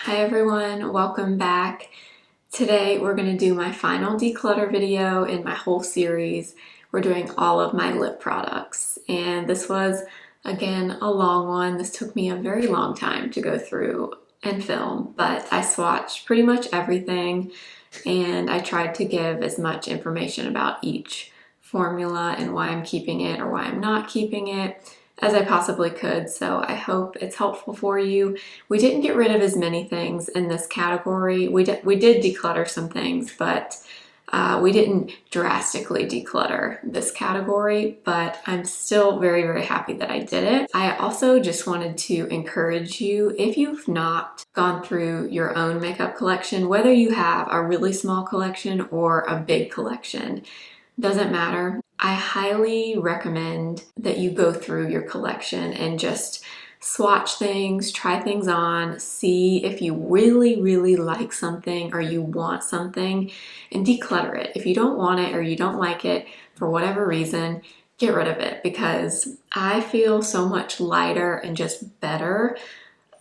Hi everyone, welcome back. Today we're going to do my final declutter video in my whole series. We're doing all of my lip products, and this was again a long one. This took me a very long time to go through and film, but I swatched pretty much everything and I tried to give as much information about each formula and why I'm keeping it or why I'm not keeping it as I possibly could, so I hope it's helpful for you. We didn't get rid of as many things in this category. We did declutter some things, but we didn't drastically declutter this category, but I'm still very, very happy that I did it. I also just wanted to encourage you, if you've not gone through your own makeup collection, whether you have a really small collection or a big collection, doesn't matter. I highly recommend that you go through your collection and just swatch things, try things on, see if you really, really like something or you want something, and declutter it. If you don't want it or you don't like it for whatever reason, get rid of it, because I feel so much lighter and just better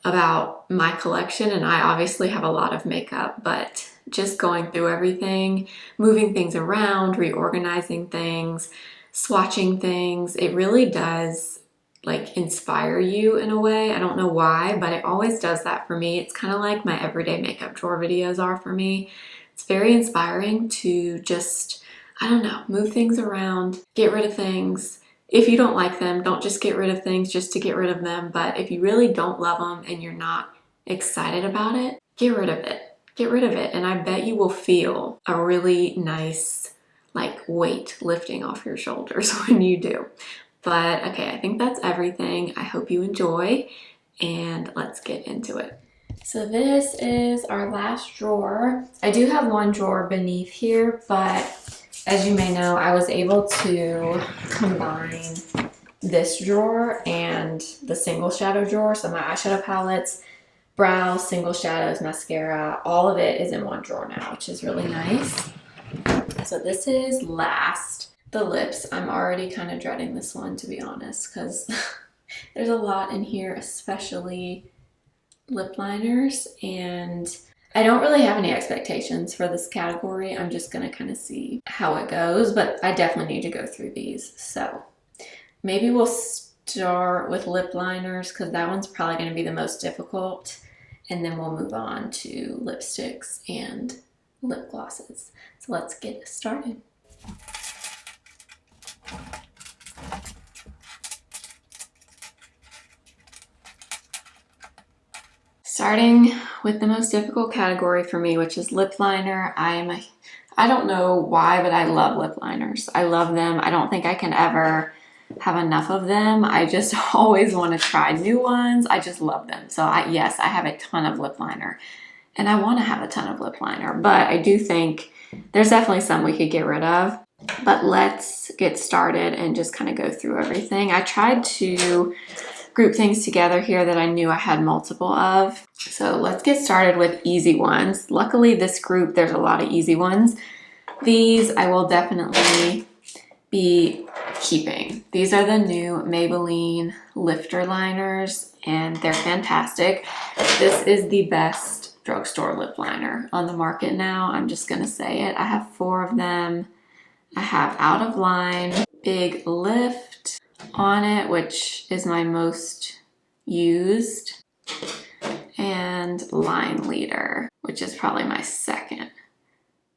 about my collection. And I obviously have a lot of makeup, but just going through everything, moving things around, reorganizing things, swatching things, it really does like inspire you in a way. I don't know why, but it always does that for me. It's kind of like my everyday makeup drawer videos are for me. It's very inspiring to just, I don't know, move things around, get rid of things. If you don't like them, don't just get rid of things just to get rid of them. But if you really don't love them and you're not excited about it, get rid of it. Get rid of it. And I bet you will feel a really nice like weight lifting off your shoulders when you do. But okay, I think that's everything. I hope you enjoy, and let's get into it. So this is our last drawer. I do have one drawer beneath here, but as you may know, I was able to combine this drawer and the single shadow drawer. So my eyeshadow palettes, brows, single shadows, mascara, all of it is in one drawer now, which is really nice. So this is last. The lips, I'm already kind of dreading this one, to be honest, because there's a lot in here, especially lip liners, and I don't really have any expectations for this category. I'm just gonna kind of see how it goes, but I definitely need to go through these. So maybe we'll start with lip liners, because that one's probably going to be the most difficult, and then we'll move on to lipsticks and lip glosses. So let's get started. Starting with the most difficult category for me, which is lip liner. I don't know why, but I love lip liners. I love them. I don't think I can ever have enough of them. I just always want to try new ones. I just love them. So yes, I have a ton of lip liner, and I want to have a ton of lip liner, but I do think there's definitely some we could get rid of. But let's get started and just kind of go through everything. I tried to group things together here that I knew I had multiple of. So let's get started with easy ones. Luckily this group, there's a lot of easy ones. These I will definitely be keeping. These are the new Maybelline lifter liners, and they're fantastic. This is the best drugstore lip liner on the market now. I'm just gonna say it. I have 4 of them. I have Out of Line, Big Lift on it, which is my most used, and Line Leader, which is probably my second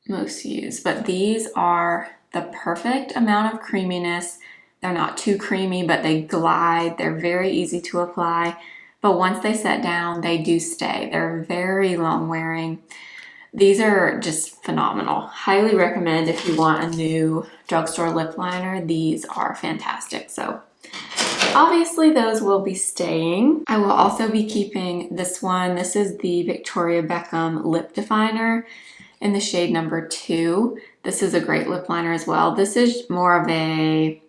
most used. But these are the perfect amount of creaminess. They're not too creamy, but they glide. They're very easy to apply, but once they set down, they do stay. They're very long wearing. These are just phenomenal. Highly recommend if you want a new drugstore lip liner. These are fantastic. So obviously those will be staying. I will also be keeping this one. This is the Victoria Beckham Lip Definer in the shade number 2. This is a great lip liner as well. This is more of a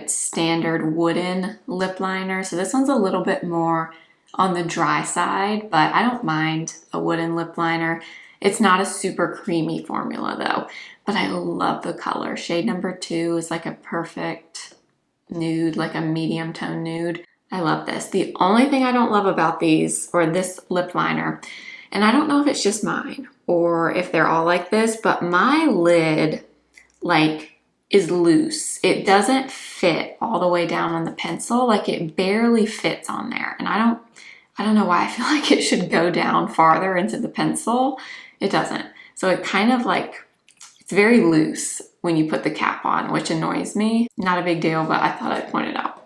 standard wooden lip liner. So this one's a little bit more on the dry side, but I don't mind a wooden lip liner. It's not a super creamy formula though, but I love the color. Shade number 2 is like a perfect nude, like a medium tone nude. I love this. The only thing I don't love about these, or this lip liner, And I don't know if it's just mine or if they're all like this, but my lid like is loose. It doesn't fit all the way down on the pencil. Like it barely fits on there. And I don't know why I feel like it should go down farther into the pencil. It doesn't. So it kind of like, it's very loose when you put the cap on, which annoys me. Not a big deal, but I thought I'd point it out.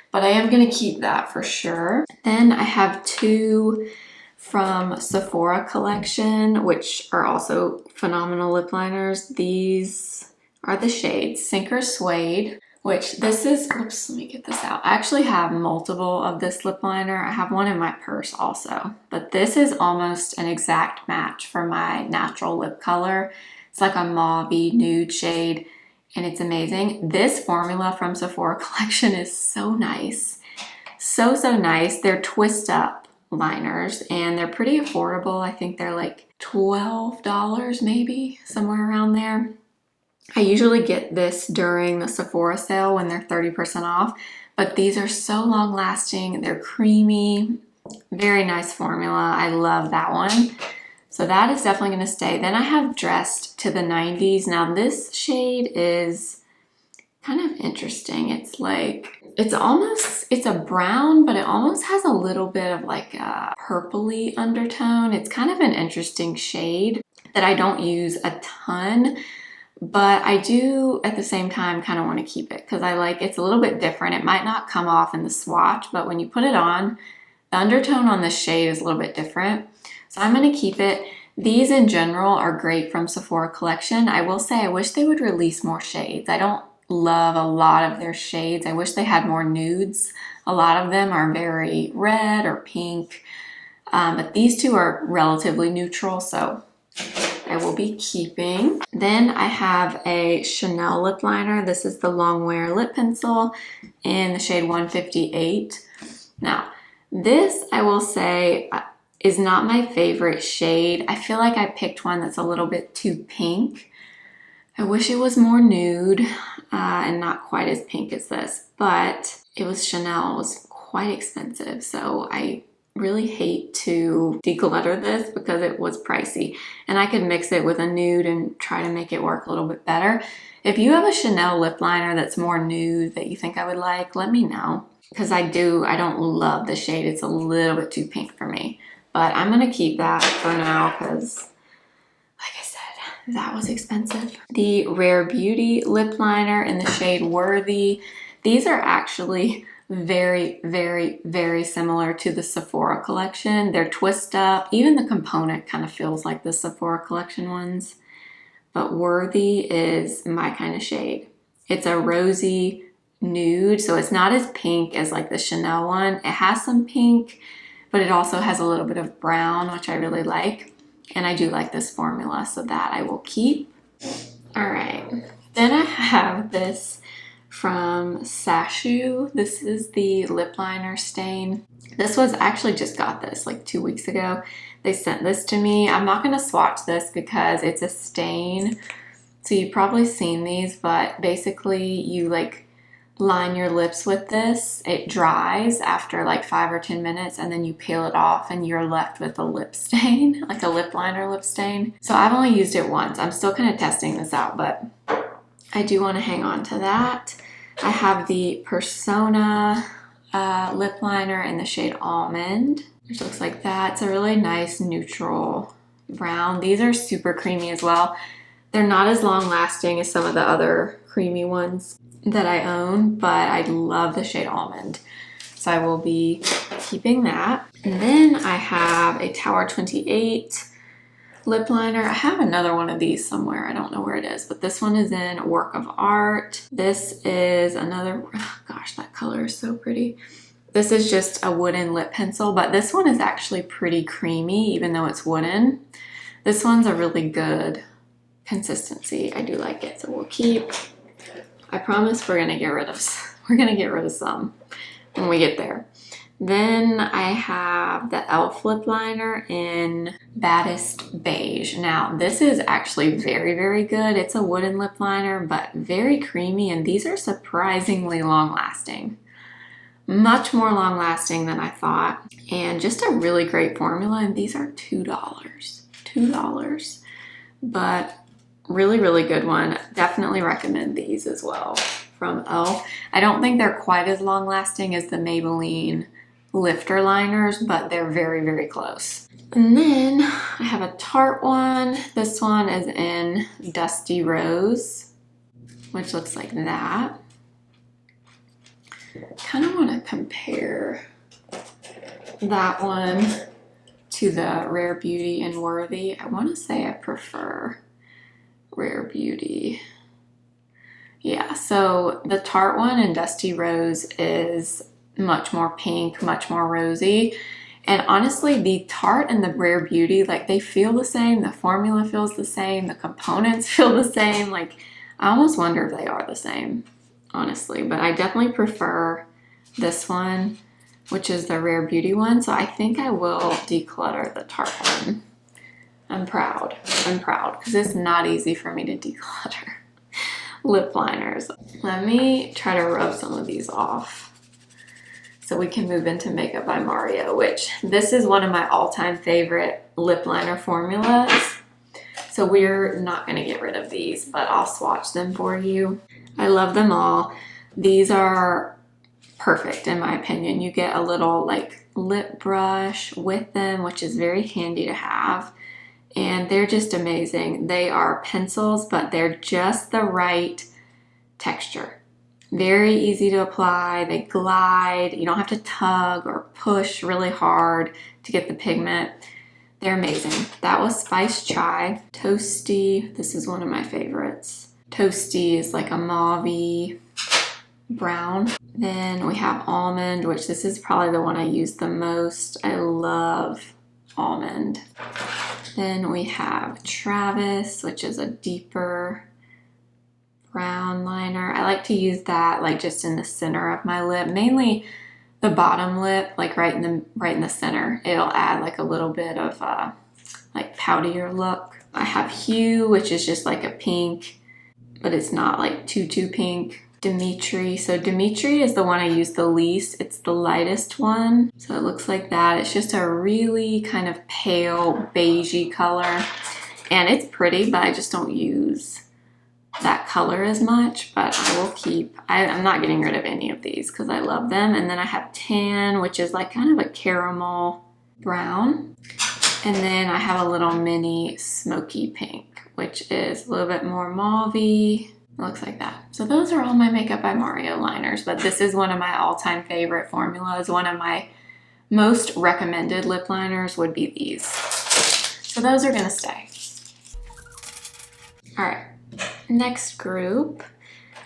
But I am gonna keep that for sure. Then I have two from Sephora collection, which are also phenomenal lip liners. These are the shades Sinker Suede, which this is, oops, let me get this out. I actually have multiple of this lip liner. I have one in my purse also, but this is almost an exact match for my natural lip color. It's like a mauve-y nude shade and it's amazing. This formula from Sephora collection is so nice. So nice. They're twist up liners and they're pretty affordable. I think they're like $12 maybe, somewhere around there. I usually get this during the Sephora sale when they're 30% off, but these are so long lasting. They're creamy, very nice formula. I love that one. So that is definitely going to stay. Then I have Dressed to the 90s. Now this shade is kind of interesting. It's like, it's a brown, but it almost has a little bit of like a purpley undertone. It's kind of an interesting shade that I don't use a ton, but I do at the same time kind of want to keep it because I like, it's a little bit different. It might not come off in the swatch, but when you put it on, the undertone on this shade is a little bit different. So I'm going to keep it. These in general are great from Sephora collection. I will say I wish they would release more shades. I don't love a lot of their shades. I wish they had more nudes. A lot of them are very red or pink, but these two are relatively neutral, so I will be keeping. Then I have a Chanel lip liner. This is the Long Wear lip pencil in the shade 158. Now, this I will say is not my favorite shade. I feel like I picked one that's a little bit too pink. I wish it was more nude and not quite as pink as this, but it was Chanel. It was quite expensive, so I really hate to declutter this because it was pricey. And I could mix it with a nude and try to make it work a little bit better. If you have a Chanel lip liner that's more nude that you think I would like, let me know. Because I don't love the shade. It's a little bit too pink for me. But I'm gonna keep that for now because, like I said, that was expensive. The Rare Beauty lip liner in the shade Worthy. These are actually very similar to the Sephora collection. They're twist up. Even the component kind of feels like the Sephora collection ones. But Worthy is my kind of shade. It's a rosy nude, so it's not as pink as like the Chanel one. It has some pink, but it also has a little bit of brown, which I really like. And I do like this formula, so that I will keep. All right, then I have this from Sashu. This is the lip liner stain. This was actually just got this like 2 weeks ago. They sent this to me. I'm not gonna swatch this because it's a stain. So you've probably seen these, but basically you like line your lips with this. It dries after like 5 or 10 minutes and then you peel it off and you're left with a lip stain, like a lip liner lip stain. So I've only used it once. I'm still kind of testing this out, but I do want to hang on to that. I have the Persona lip liner in the shade Almond, which looks like that. It's a really nice neutral brown. These are super creamy as well. They're not as long lasting as some of the other creamy ones that I own, but I love the shade Almond. So I will be keeping that. And then I have a Tower 28 lip liner. I have another one of these somewhere. I don't know where it is, but this one is in Work of Art. This is another, oh gosh, that color is so pretty. This is just a wooden lip pencil, but this one is actually pretty creamy, even though it's wooden. This one's a really good consistency. I do like it, so we'll keep. I promise we're gonna get rid of some when we get there. Then I have the e.l.f. lip liner in Baddest Beige. Now this is actually very good. It's a wooden lip liner, but very creamy, and these are surprisingly long lasting. Much more long lasting than I thought, and just a really great formula. And these are $2. $2, but really, really good one. Definitely recommend these as well from e.l.f. I don't think they're quite as long lasting as the Maybelline lifter liners, but they're very, very close. And then I have a Tarte one. This one is in Dusty Rose, which looks like that. Kind of want to compare that one to the Rare Beauty and Worthy. I want to say I prefer Rare Beauty. Yeah, so the Tarte one in Dusty Rose is much more pink, much more rosy. And honestly, the Tarte and the Rare Beauty, like, they feel the same. The formula feels the same. The components feel the same. Like, I almost wonder if they are the same, honestly. But I definitely prefer this one, which is the Rare Beauty one. So I think I will declutter the Tarte one. I'm proud. I'm proud because it's not easy for me to declutter lip liners. Let me try to rub some of these off so we can move into Makeup by Mario, which this is one of my all-time favorite lip liner formulas. So we're not going to get rid of these, but I'll swatch them for you. I love them all. These are perfect in my opinion. You get a little like lip brush with them, which is very handy to have. And they're just amazing. They are pencils, but they're just the right texture. Very easy to apply. They glide. You don't have to tug or push really hard to get the pigment. They're amazing. That was Spice Chai. Toasty. This is one of my favorites. Toasty is like a mauve-y brown. Then we have Almond, which this is probably the one I use the most. I love Almond. Then we have Travis, which is a deeper brown liner. I like to use that like just in the center of my lip, mainly the bottom lip, like right in the center. It'll add like a little bit of like poutier look. I have Hugh, which is just like a pink, but it's not like too pink. Dimitri. So Dimitri is the one I use the least. It's the lightest one. So it looks like that. It's just a really kind of pale beigey color. And it's pretty, but I just don't use that color as much. But I will keep, I'm not getting rid of any of these because I love them. And then I have Tan, which is like kind of a caramel brown. And then I have a little mini smoky pink, which is a little bit more mauve-y. It looks like that. So those are all my Makeup by Mario liners, but this is one of my all-time favorite formulas. One of my most recommended lip liners would be these. So those are gonna stay. All right, next group,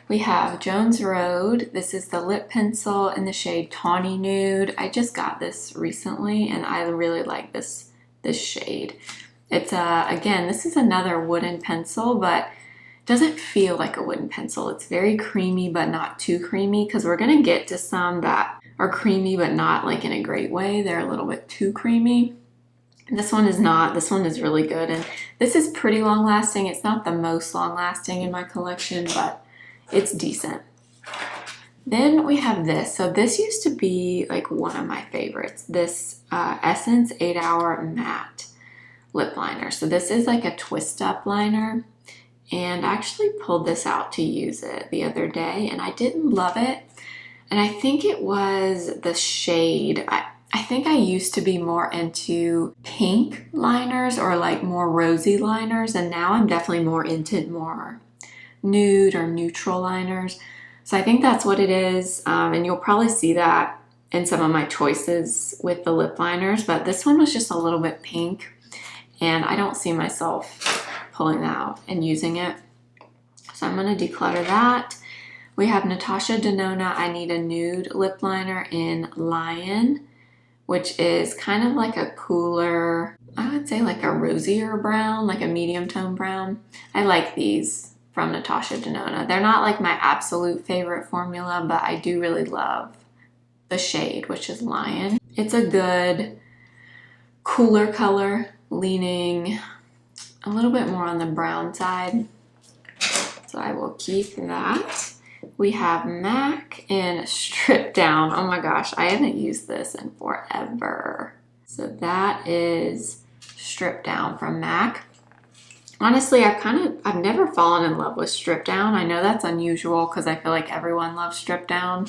we have Jones Road. This is the lip pencil in the shade Tawny Nude. I just got this recently and I really like this shade. It's again, this is another wooden pencil, but doesn't feel like a wooden pencil. It's very creamy, but not too creamy, because we're gonna get to some that are creamy, but not like in a great way. They're a little bit too creamy. And this one is not. This one is really good. And this is pretty long lasting. It's not the most long lasting in my collection, but it's decent. Then we have this. So this used to be like one of my favorites. This Essence 8-Hour Matte Lip Liner. So this is like a twist up liner. And I actually pulled this out to use it the other day and I didn't love it. And I think it was the shade. I think I used to be more into pink liners or like more rosy liners, and now I'm definitely more into more nude or neutral liners. So I think that's what it is. And you'll probably see that in some of my choices with the lip liners, but this one was just a little bit pink and I don't see myself pulling that out and using it. So I'm going to declutter that. We have Natasha Denona I Need a Nude lip liner in Lion, which is kind of like a cooler, I would say like a rosier brown, like a medium tone brown. I like these from Natasha Denona. They're not like my absolute favorite formula, but I do really love the shade, which is Lion. It's a good cooler color, leaning a little bit more on the brown side. So I will keep that. we have MAC in Strip Down. Oh my gosh, I haven't used this in forever. So that is Strip Down from MAC. Honestly, I've never fallen in love with Strip Down. I know that's unusual because I feel like everyone loves Strip Down,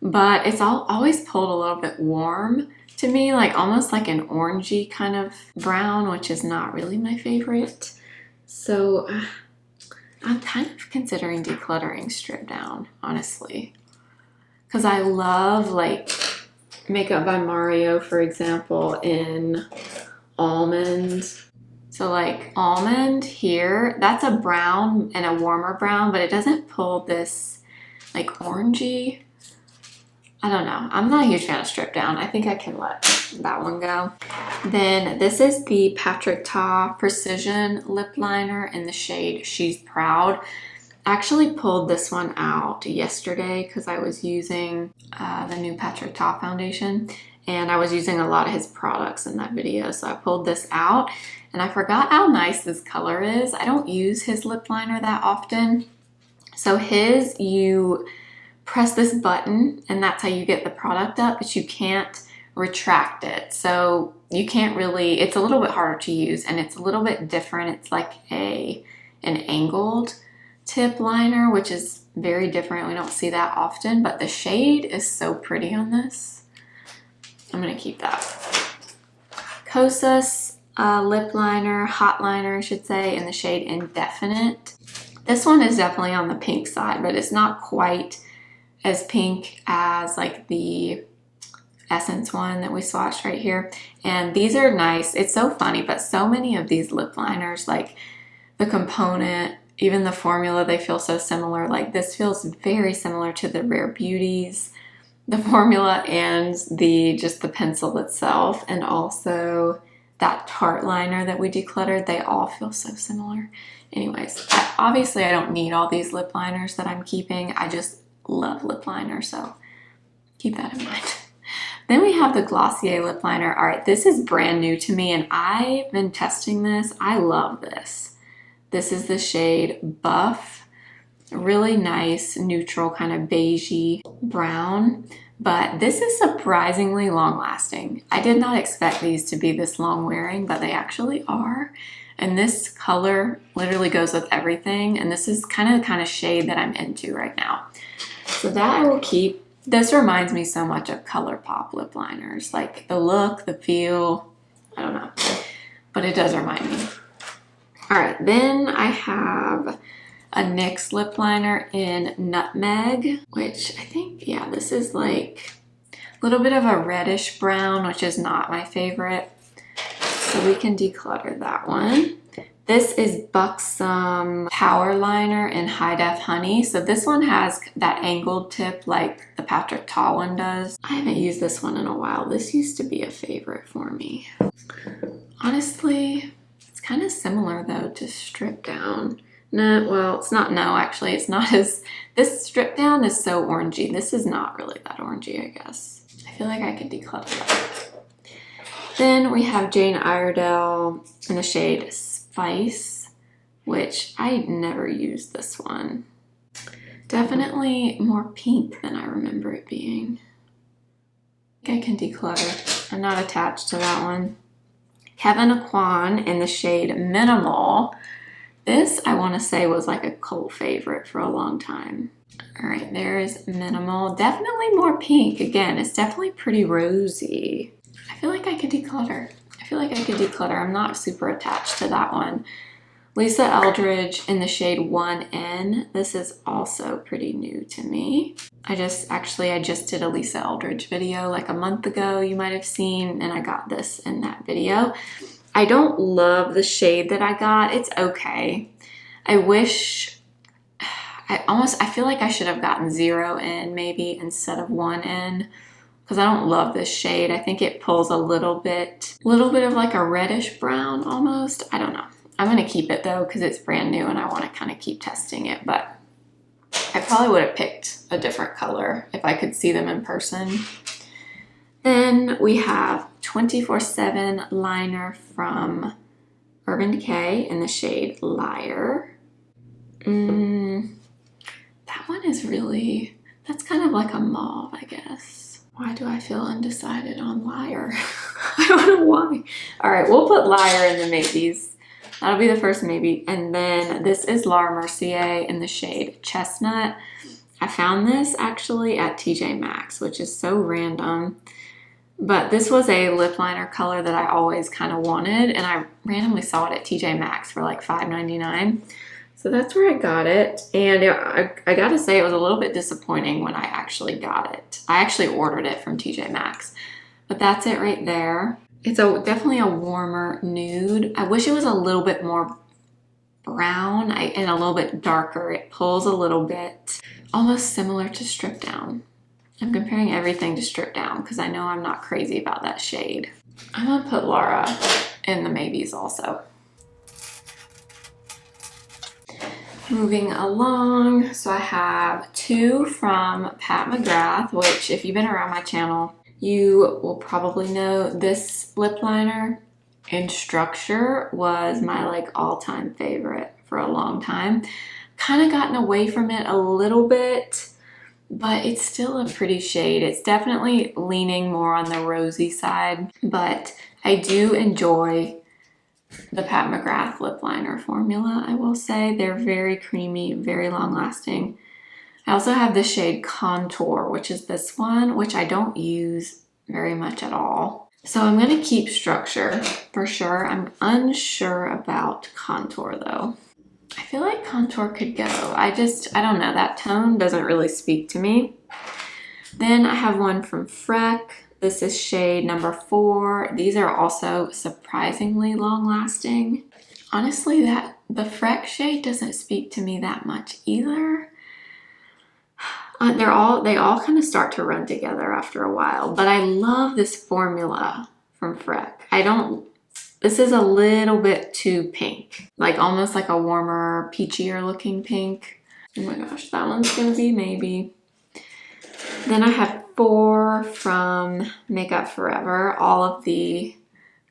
but it's always pulled a little bit warm to me, like almost like an orangey kind of brown, which is not really my favorite. So I'm kind of considering decluttering Strip Down, honestly, because I love like Makeup by Mario, for example, in Almond. So like Almond here, that's a brown and a warmer brown, but it doesn't pull this like orangey. I don't know. I'm not a huge fan of Strip Down. I think I can let that one go. Then this is the Patrick Ta Precision Lip Liner in the shade She's Proud. I actually pulled this one out yesterday because I was using the new Patrick Ta foundation, and I was using a lot of his products in that video. So I pulled this out, and I forgot how nice this color is. I don't use his lip liner that often. So his, you press this button and that's how you get the product up, but you can't retract it. So you can't really, it's a little bit harder to use and it's a little bit different. It's like an angled tip liner, which is very different. We don't see that often, but the shade is so pretty on this. I'm gonna keep that. Kosas lip liner, hot liner I should say, in the shade Indefinite. This one is definitely on the pink side, but it's not quite as pink as like the Essence one that we swatched right here. And these are nice. It's so funny, but so many of these lip liners, like the component, even the formula, they feel so similar. Like this feels very similar to the Rare Beauties, the formula, and just the pencil itself, and also that Tarte liner that we decluttered. They all feel so similar. Anyways, obviously I don't need all these lip liners that I'm keeping. I just love lip liner, so keep that in mind. Then we have the Glossier lip liner. All right, this is brand new to me and I've been testing this. I love this. This is the shade Buff. Really nice, neutral, kind of beigey brown, but this is surprisingly long lasting. I did not expect these to be this long wearing, but they actually are. And this color literally goes with everything. And this is kind of the kind of shade that I'm into right now. So that I will keep. This reminds me so much of ColourPop lip liners. Like the look, the feel, I don't know. But it does remind me. All right, then I have a NYX lip liner in Nutmeg, which I think, yeah, this is like a little bit of a reddish brown, which is not my favorite. So we can declutter that one. This is Buxom Power Liner in High Def Honey. So this one has that angled tip like the Patrick Ta one does. I haven't used this one in a while. This used to be a favorite for me. Honestly, it's kind of similar though to Strip Down. No, well, it's not, no, actually, it's not as, this Strip Down is so orangey. This is not really that orangey, I guess. I feel like I could declutter that. Then we have Jane Iredale in the shade Spice, which I never used this one. Definitely more pink than I remember it being. I think I can declutter. I'm not attached to that one. Kevyn Aucoin in the shade Minimal. This, I want to say, was like a cult favorite for a long time. All right, there's Minimal. Definitely more pink. Again, it's definitely pretty rosy. I feel like I could declutter. I'm not super attached to that one. Lisa Eldridge in the shade 1N. This is also pretty new to me. I just did a Lisa Eldridge video like a month ago, you might have seen, and I got this in that video. I don't love the shade that I got. It's okay. I feel like I should have gotten 0N maybe instead of 1N because I don't love this shade. I think it pulls a little bit of like a reddish brown almost. I don't know. I'm going to keep it though because it's brand new and I want to kind of keep testing it, but I probably would have picked a different color if I could see them in person. Then we have 24/7 liner from Urban Decay in the shade Liar. That That one is really, that's kind of like a mauve, I guess. Why do I feel undecided on Liar? I don't know why. All right, we'll put Liar in the maybes. That'll be the first maybe. And then this is Laura Mercier in the shade Chestnut. I found this actually at TJ Maxx, which is so random. But this was a lip liner color that I always kind of wanted. And I randomly saw it at TJ Maxx for like $5.99. So that's where I got it. And I gotta say, it was a little bit disappointing when I actually got it. I actually ordered it from TJ Maxx. But that's it right there. It's definitely a warmer nude. I wish it was a little bit more brown and a little bit darker. It pulls a little bit, almost similar to Strip Down. I'm comparing everything to Strip Down because I know I'm not crazy about that shade. I'm gonna put Laura in the maybes also. Moving along, so I have two from Pat McGrath, which if you've been around my channel, you will probably know this lip liner in structure was my like all-time favorite for a long time. Kind of gotten away from it a little bit, but it's still a pretty shade. It's definitely leaning more on the rosy side, but I do enjoy the Pat McGrath lip liner formula, I will say. They're very creamy, very long lasting. I also have the shade Contour, which is this one, which I don't use very much at all. So I'm gonna keep structure for sure. I'm unsure about Contour though. I feel like Contour could go. I don't know, that tone doesn't really speak to me. Then I have one from Freck. This is shade number 4. These are also surprisingly long lasting. Honestly, the Freck shade doesn't speak to me that much either. They all kind of start to run together after a while, but I love this formula from Freck. This is a little bit too pink, like almost like a warmer, peachier looking pink. Oh my gosh, that one's gonna be maybe. Then I have 4 from Makeup Forever, all of the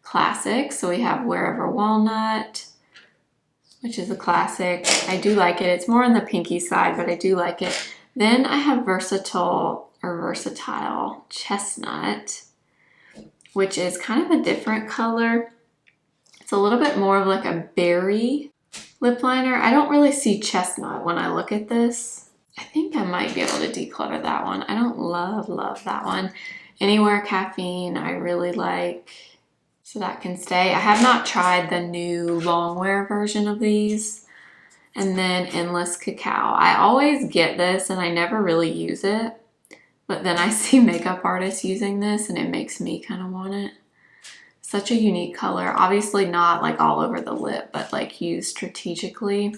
classics. So we have Wherever Walnut, which is a classic. I do like it. It's more on the pinky side, but I do like it. Then I have Versatile Chestnut, which is kind of a different color. It's a little bit more of like a berry lip liner. I don't really see chestnut when I look at this. I think I might be able to declutter that one. I don't love that one. Anywhere Caffeine, I really like, so that can stay. I have not tried the new long wear version of these. And then Endless Cacao. I always get this and I never really use it, but then I see makeup artists using this and it makes me kind of want it. Such a unique color. Obviously not like all over the lip, but like used strategically.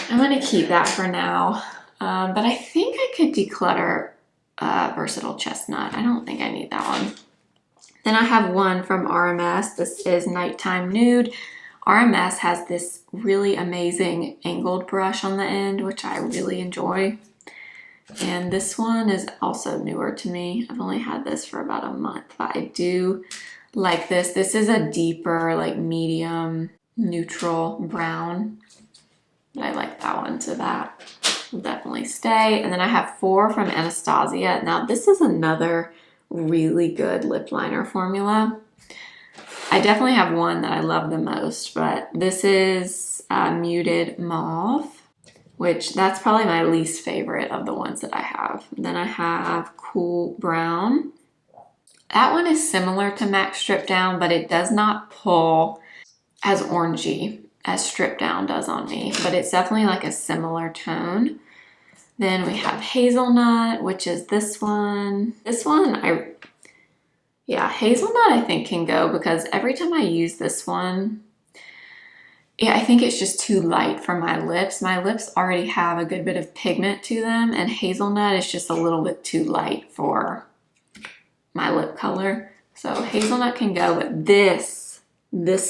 I'm gonna keep that for now, but I think I could declutter Versatile Chestnut. I don't think I need that one. Then I have one from RMS. This is Nighttime Nude. RMS has this really amazing angled brush on the end, which I really enjoy. And this one is also newer to me. I've only had this for about a month, but I do like this. This is a deeper, like medium, neutral brown. I like that one, so that will definitely stay. And then I have 4 from Anastasia. Now this is another really good lip liner formula. I definitely have one that I love the most, but this is Muted Mauve, which that's probably my least favorite of the ones that I have. Then I have Cool Brown. That one is similar to MAC Strip Down, but it does not pull as orangey as Strip Down does on me, but it's definitely like a similar tone. Then we have Hazelnut, which is this one. Yeah, Hazelnut I think can go because every time I use this one, yeah, I think it's just too light for my lips. My lips already have a good bit of pigment to them, and Hazelnut is just a little bit too light for my lip color. So Hazelnut can go, but this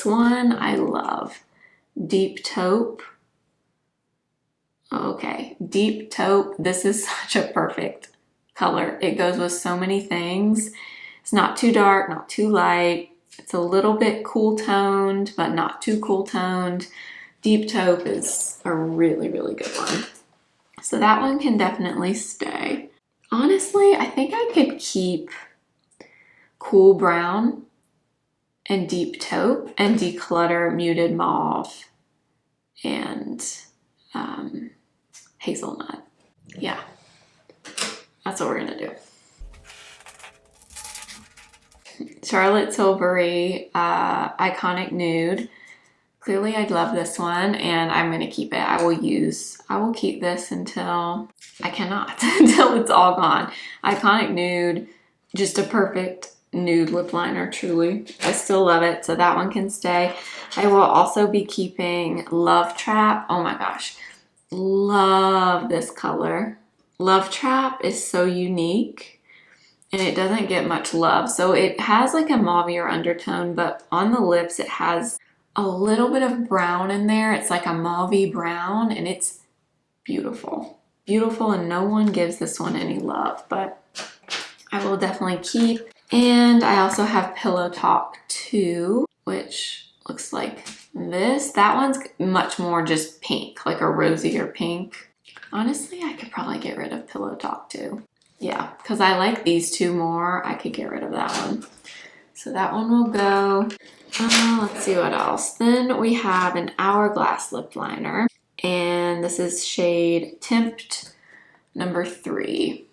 one I love. Deep Taupe. Okay, Deep Taupe. This is such a perfect color. It goes with so many things. It's not too dark, not too light. It's a little bit cool toned, but not too cool toned. Deep Taupe is a really, really good one. So that one can definitely stay. Honestly, I think I could keep Cool Brown and Deep Taupe and Declutter Muted Mauve and Hazelnut. Yeah, that's what we're gonna do. Charlotte Tilbury Iconic Nude. Clearly I'd love this one and I'm gonna keep it. I will keep this until I cannot, until it's all gone. Iconic Nude, just a perfect nude lip liner, truly. I still love it, so that one can stay. I will also be keeping Love Trap. Oh my gosh, love this color. Love Trap is so unique and it doesn't get much love. So it has like a mauvier undertone, but on the lips it has a little bit of brown in there. It's like a mauvey brown and it's beautiful. Beautiful, and no one gives this one any love, but I will definitely keep. And I also have Pillow Talk 2, which looks like this. That one's much more just pink, like a rosier pink. Honestly, I could probably get rid of Pillow Talk 2. Yeah, because I like these two more. I could get rid of that one. So that one will go. Let's see what else. Then we have an Hourglass lip liner. And this is shade Tempt number 3.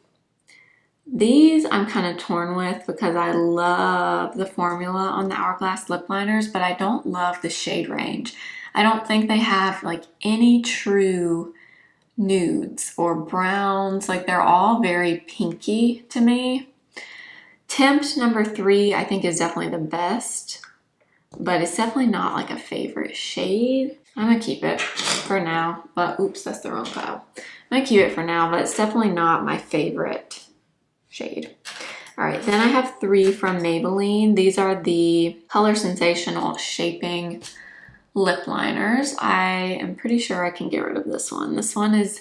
These I'm kind of torn with because I love the formula on the Hourglass lip liners, but I don't love the shade range. I don't think they have like any true nudes or browns. Like they're all very pinky to me. Tempt number 3 I think is definitely the best, but it's definitely not like a favorite shade. I'm gonna keep it for now, but oops, that's the wrong pile. I'm gonna keep it for now, but it's definitely not my favorite shade. All right, then I have 3 from Maybelline. These are the Color Sensational Shaping lip liners. I am pretty sure I can get rid of this one. This one is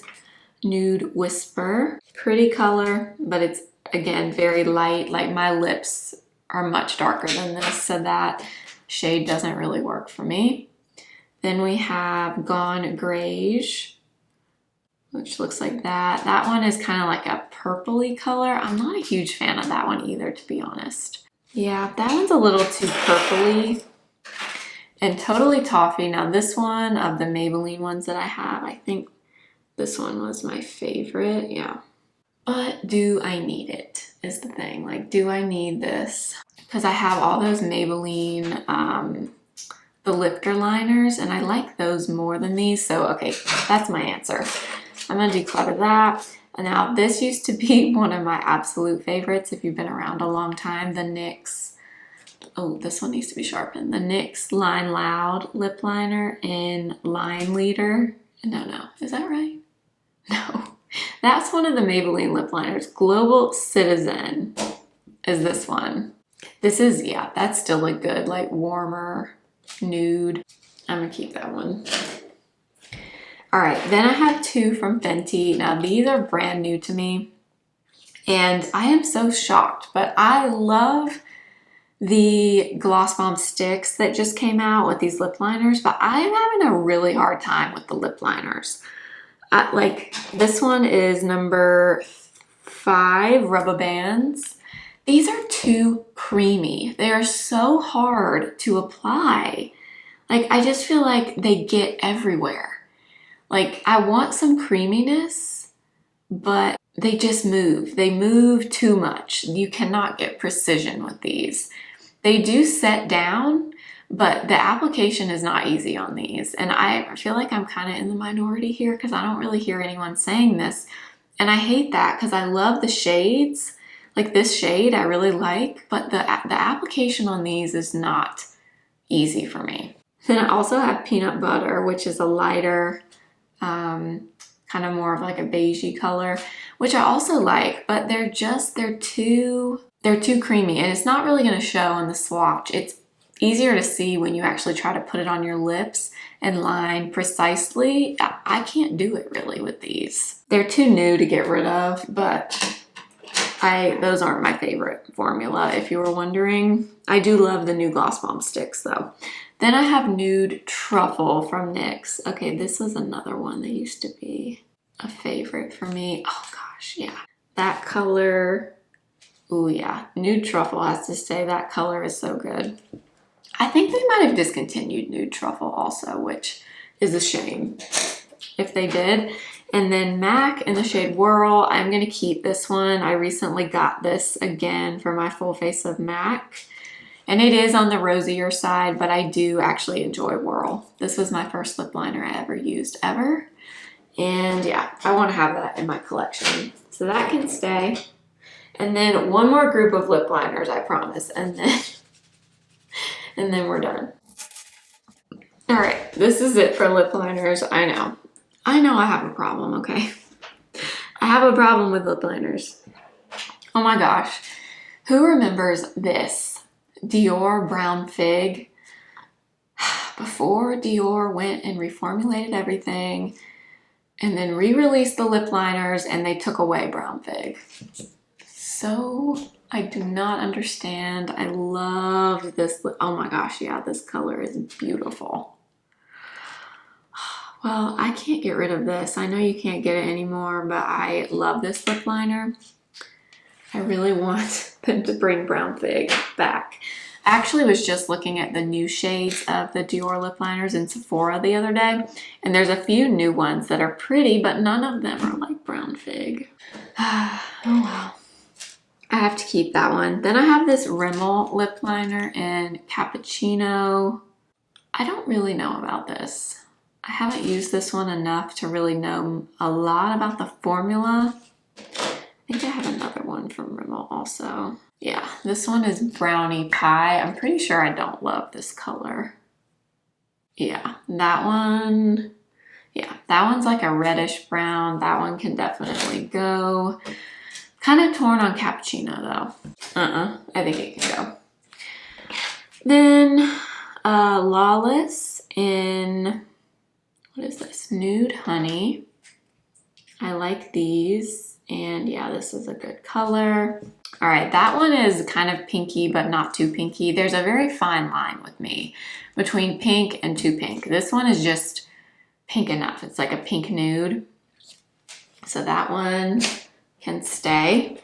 Nude Whisper. Pretty color, but it's, again, very light. Like my lips are much darker than this, so that shade doesn't really work for me. Then we have Gone Beige, which looks like that. That one is kind of like a purpley color. I'm not a huge fan of that one either, to be honest. Yeah, that one's a little too purpley. And Totally Toffee. Now this one, of the Maybelline ones that I have, I think this one was my favorite, yeah. But do I need it, is the thing. Like, do I need this? Because I have all those Maybelline, the lifter liners, and I like those more than these. So, okay, that's my answer. I'm gonna declutter that. And now this used to be one of my absolute favorites if you've been around a long time, the NYX. Oh, this one needs to be sharpened. The NYX Line Loud lip liner in Line Leader. No, is that right? No, that's one of the Maybelline lip liners. Global Citizen is this one. This is, yeah, that's still a good, like, warmer nude. I'm gonna keep that one. All right, then I have 2 from Fenty. Now these are brand new to me and I am so shocked, but I love the Gloss Bomb sticks that just came out with these lip liners, but I'm having a really hard time with the lip liners. Like this one is number 5, Rubber Bands. These are too creamy. They are so hard to apply. Like I just feel like they get everywhere. Like I want some creaminess, but they just move. They move too much. You cannot get precision with these. They do set down, but the application is not easy on these. And I feel like I'm kind of in the minority here because I don't really hear anyone saying this. And I hate that because I love the shades. Like this shade I really like, but the application on these is not easy for me. Then I also have Peanut Butter, which is a lighter, kind of more of like a beigey color, which I also like, but they're too creamy and it's not really going to show on the swatch. It's easier to see when you actually try to put it on your lips and line precisely. I can't do it really with these. They're too new to get rid of, but those aren't my favorite formula, if you were wondering. I do love the new Gloss Bomb sticks though. Then I have Nude Truffle from NYX. Okay, this was another one that used to be. a favorite for me. Oh gosh, yeah. That color, oh yeah. Nude Truffle has to stay. That color is so good. I think they might have discontinued Nude Truffle also, which is a shame if they did. And then MAC in the shade Whirl, I'm gonna keep this one. I recently got this again for my full face of MAC. And it is on the rosier side, but I do actually enjoy Whirl. This was my first lip liner I ever used ever. And yeah, I want to have that in my collection. So that can stay. And then one more group of lip liners, I promise. And then we're done. All right, this is it for lip liners. I know I have a problem, okay? I have a problem with lip liners. Oh my gosh. Who remembers this? Dior Brown Fig. Before Dior went and reformulated everything and then re-released the lip liners and they took away Brown Fig. So I do not understand. I love this. Oh my gosh, yeah, this color is beautiful. Well, I can't get rid of this. I know you can't get it anymore, but I love this lip liner. I really want them to bring Brown Fig back. I actually was just looking at the new shades of the Dior lip liners in Sephora the other day, and there's a few new ones that are pretty, but none of them are like Brown Fig. Oh well. I have to keep that one. Then I have this Rimmel lip liner in Cappuccino. I don't really know about this. I haven't used this one enough to really know a lot about the formula. I think I have another one from Rimmel also. Yeah, this one is Brownie Pie. I'm pretty sure I don't love this color. Yeah, that one. Yeah, that one's like a reddish brown. That one can definitely go. Kind of torn on Cappuccino though. I think it can go. Then Lawless in, what is this? Nude Honey. I like these. And yeah, this is a good color. All right, that one is kind of pinky, but not too pinky. There's a very fine line with me between pink and too pink. This one is just pink enough. It's like a pink nude. So that one can stay.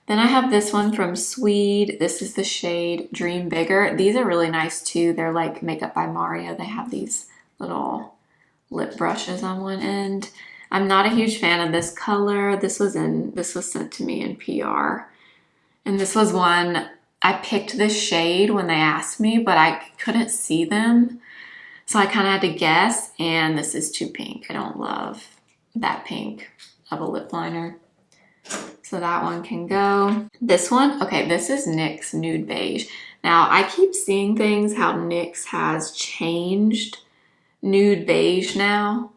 Then I have this one from Swede. This is the shade Dream Bigger. These are really nice too. They're like Makeup by Mario. They have these little lip brushes on one end. I'm not a huge fan of this color. This was sent to me in PR. And this was one, I picked this shade when they asked me, but I couldn't see them. So I kind of had to guess, and this is too pink. I don't love that pink of a lip liner. So that one can go. This one, okay, this is NYX Nude Beige. Now, I keep seeing things how NYX has changed Nude Beige now.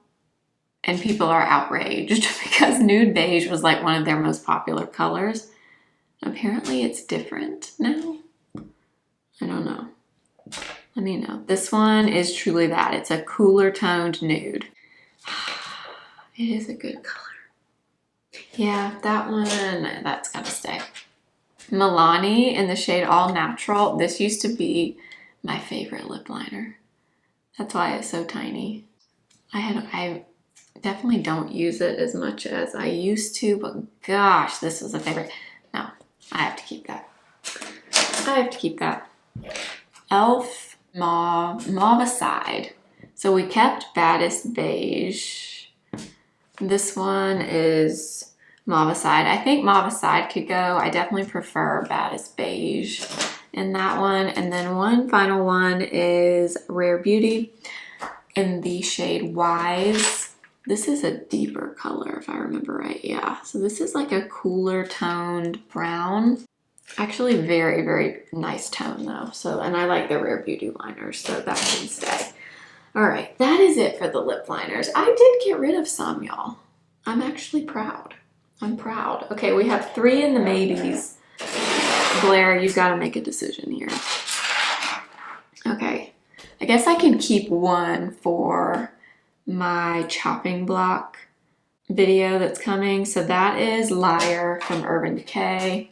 And people are outraged because Nude Beige was like one of their most popular colors. Apparently it's different now. I don't know. Let me know. This one is truly that. It's a cooler toned nude. It is a good color. Yeah, that one, that's gotta stay. Milani in the shade All Natural. This used to be my favorite lip liner. That's why it's so tiny. I definitely don't use it as much as I used to, but gosh, this was a favorite. No, I have to keep that. I have to keep that. e.l.f. Mauve Aside. So we kept Baddest Beige. This one is Mauve Aside. I think Mauve Aside could go. I definitely prefer Baddest Beige in that one. And then one final one is Rare Beauty in the shade Wise. This is a deeper color if I remember right. Yeah, so this is like a cooler toned brown. Actually very, very nice tone though. So, and I like the Rare Beauty liners, so that can stay. All right, that is it for the lip liners. I did get rid of some, y'all. I'm actually proud. I'm proud. Okay, we have 3 in the maybes. Blair, you've got to make a decision here. Okay, I guess I can keep one for my chopping block video that's coming. So that is Liar from Urban Decay.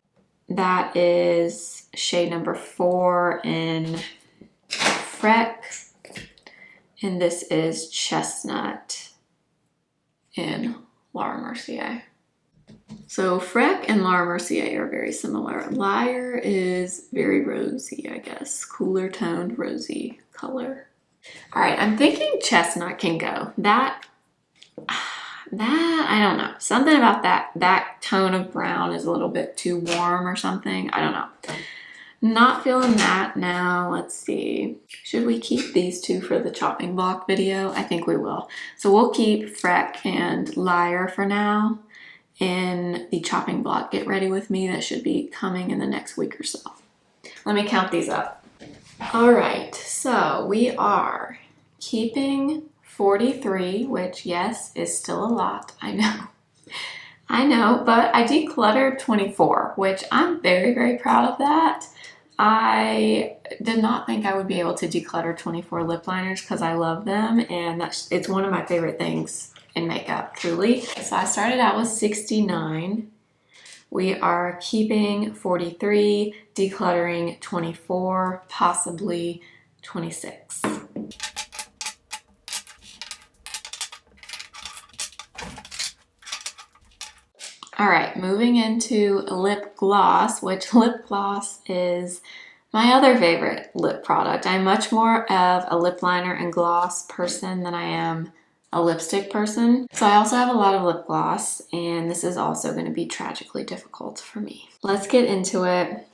That is shade number 4 in Freck. And this is Chestnut in Laura Mercier. So Freck and Laura Mercier are very similar. Liar is very rosy, I guess. Cooler toned rosy color. All right, I'm thinking chestnut can go. That, I don't know. Something about that tone of brown is a little bit too warm or something. I don't know. Not feeling that now. Let's see. Should we keep these two for the chopping block video? I think we will. So we'll keep Freck and Liar for now in the chopping block Get Ready With Me that should be coming in the next week or so. Let me count these up. All right, so we are keeping 43, which yes, is still a lot, I know, but I decluttered 24, which I'm very, very proud of that. I did not think I would be able to declutter 24 lip liners because I love them, and it's one of my favorite things in makeup, truly. So I started out with 69. We are keeping 43, decluttering 24, possibly 26. All right, moving into lip gloss, which lip gloss is my other favorite lip product. I'm much more of a lip liner and gloss person than I am a lipstick person. So I also have a lot of lip gloss, and this is also going to be tragically difficult for me. Let's get into it.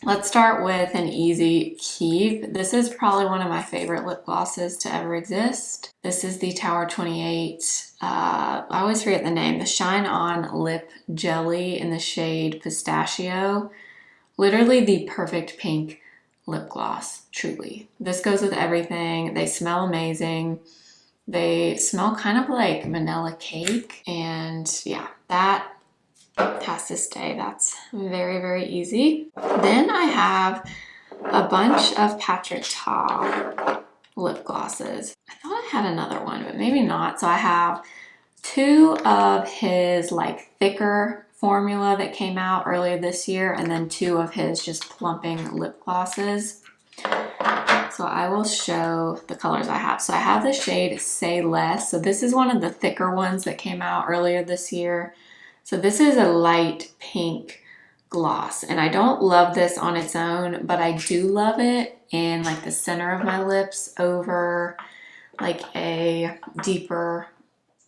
Let's start with an easy keep. This is probably one of my favorite lip glosses to ever exist. This is the Tower 28. I always forget the name. The Shine On Lip Jelly in the shade Pistachio. Literally the perfect pink lip gloss, truly. This goes with everything. They smell amazing. They smell kind of like vanilla cake, and yeah, that has to stay. That's very, very easy. Then I have a bunch of Patrick Ta lip glosses. I thought I had another one, but maybe not. So I have two of his like thicker formula that came out earlier this year, and then two of his just plumping lip glosses. So I will show the colors I have. So I have the shade Say Less. So this is one of the thicker ones that came out earlier this year. So this is a light pink gloss, and I don't love this on its own, but I do love it in like the center of my lips over like a deeper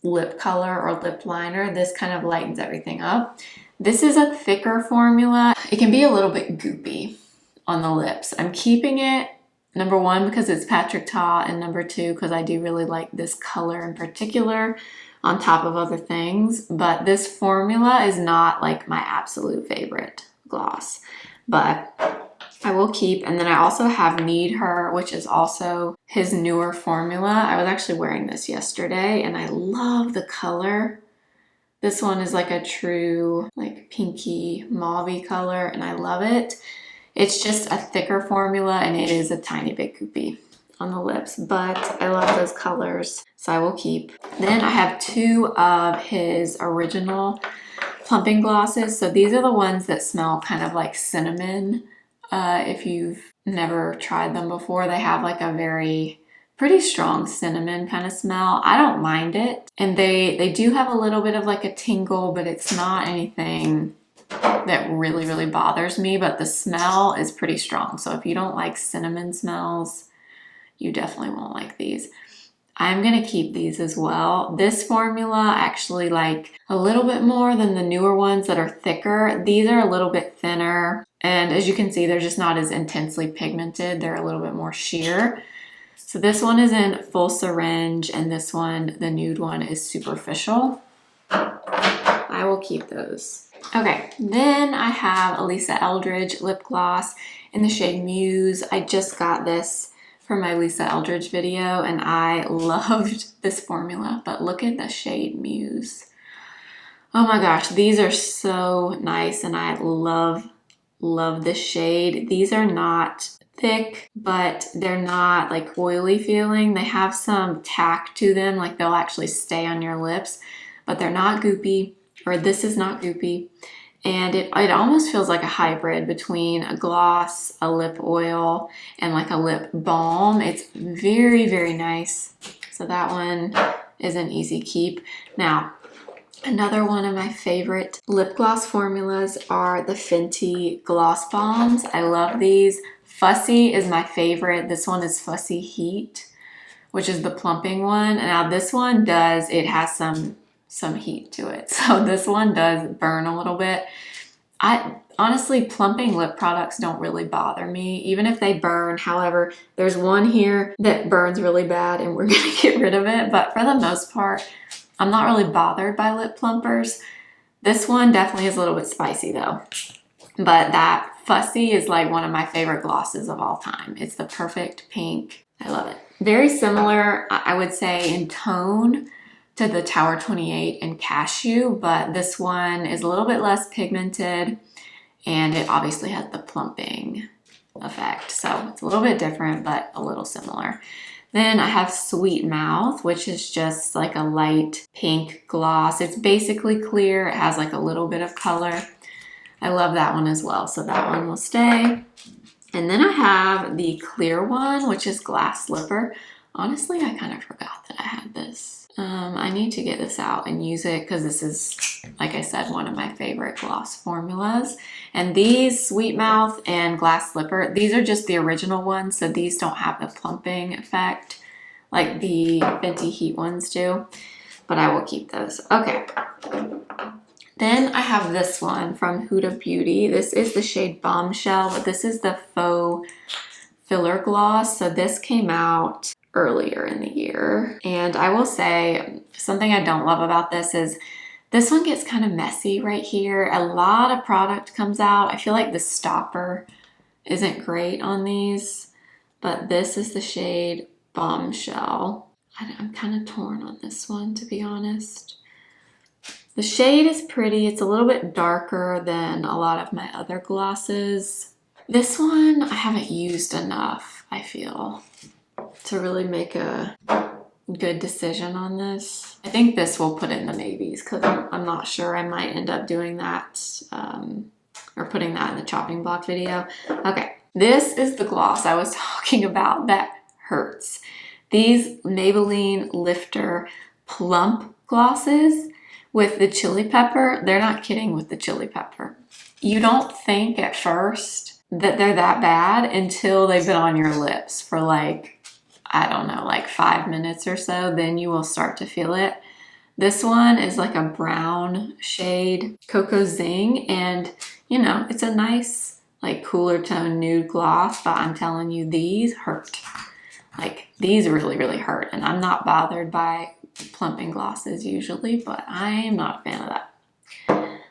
lip color or lip liner. This kind of lightens everything up. This is a thicker formula. It can be a little bit goopy on the lips. I'm keeping it, number one, because it's Patrick Ta, and number two, because I do really like this color in particular on top of other things. But this formula is not like my absolute favorite gloss, but I will keep. And then I also have Need Her, which is also his newer formula. I was actually wearing this yesterday, and I love the color. This one is like a true like pinky mauvey color, and I love it. It's just a thicker formula, and it is a tiny bit goopy on the lips, but I love those colors, so I will keep. Then I have two of his original plumping glosses. So these are the ones that smell kind of like cinnamon. If you've never tried them before, they have like a pretty strong cinnamon kind of smell. I don't mind it. And they do have a little bit of like a tingle, but it's not anything that really, really bothers me, but the smell is pretty strong. So if you don't like cinnamon smells, you definitely won't like these. I'm gonna keep these as well. This formula I actually like a little bit more than the newer ones that are thicker. These are a little bit thinner, and as you can see, they're just not as intensely pigmented. They're a little bit more sheer. So this one is in Full Syringe, and this one, the nude one, is Superficial. I will keep those. Okay, then I have a Lisa Eldridge lip gloss in the shade Muse. I just got this for my Lisa Eldridge video, and I loved this formula, but look at the shade Muse. Oh my gosh, these are so nice, and I love this shade. These are not thick, but they're not like oily feeling. They have some tack to them, like they'll actually stay on your lips, but they're not goopy, or this is not goopy. And it almost feels like a hybrid between a gloss, a lip oil, and like a lip balm. It's very, very nice. So that one is an easy keep. Now, Another one of my favorite lip gloss formulas are the Fenty Gloss Bombs. I love these. Fussy is my favorite. This one is Fussy Heat, which is the plumping one. Now this one it has some heat to it. So this one does burn a little bit. Honestly, plumping lip products don't really bother me, even if they burn. However, there's one here that burns really bad and we're gonna get rid of it. But for the most part, I'm not really bothered by lip plumpers. This one definitely is a little bit spicy though. But that Fussy is like one of my favorite glosses of all time. It's the perfect pink. I love it. Very similar, I would say, in tone to the Tower 28 and Cashew, but this one is a little bit less pigmented and it obviously has the plumping effect. So it's a little bit different, but a little similar. Then I have Sweet Mouth, which is just like a light pink gloss. It's basically clear. It has like a little bit of color. I love that one as well, so that one will stay. And then I have the clear one, which is Glass Slipper. Honestly, I kind of forgot that I had this. I need to get this out and use it because this is, like I said, one of my favorite gloss formulas. And these, Sweet Mouth and Glass Slipper, these are just the original ones, so these don't have the plumping effect like the Fenty Heat ones do, but I will keep those. Okay. Then I have this one from Huda Beauty. This is the shade Bombshell, but this is the faux filler gloss. So this came out earlier in the year. And I will say something I don't love about this is this one gets kind of messy right here. A lot of product comes out. I feel like the stopper isn't great on these, but this is the shade Bombshell. I'm kind of torn on this one, to be honest. The shade is pretty. It's a little bit darker than a lot of my other glosses. This one I haven't used enough, I feel, to really make a good decision on this. I think this will put in the maybes because I'm not sure. I might end up doing that or putting that in the chopping block video. Okay, this is the gloss I was talking about that hurts. These Maybelline Lifter Plump glosses with the chili pepper, they're not kidding with the chili pepper. You don't think at first that they're that bad until they've been on your lips for like, I don't know, like 5 minutes or so, then you will start to feel it. This one is like a brown shade, Cocoa Zing, and you know, it's a nice like cooler tone nude gloss, but I'm telling you, these hurt. Like these really, really hurt, and I'm not bothered by plumping glosses usually, but I am not a fan of that.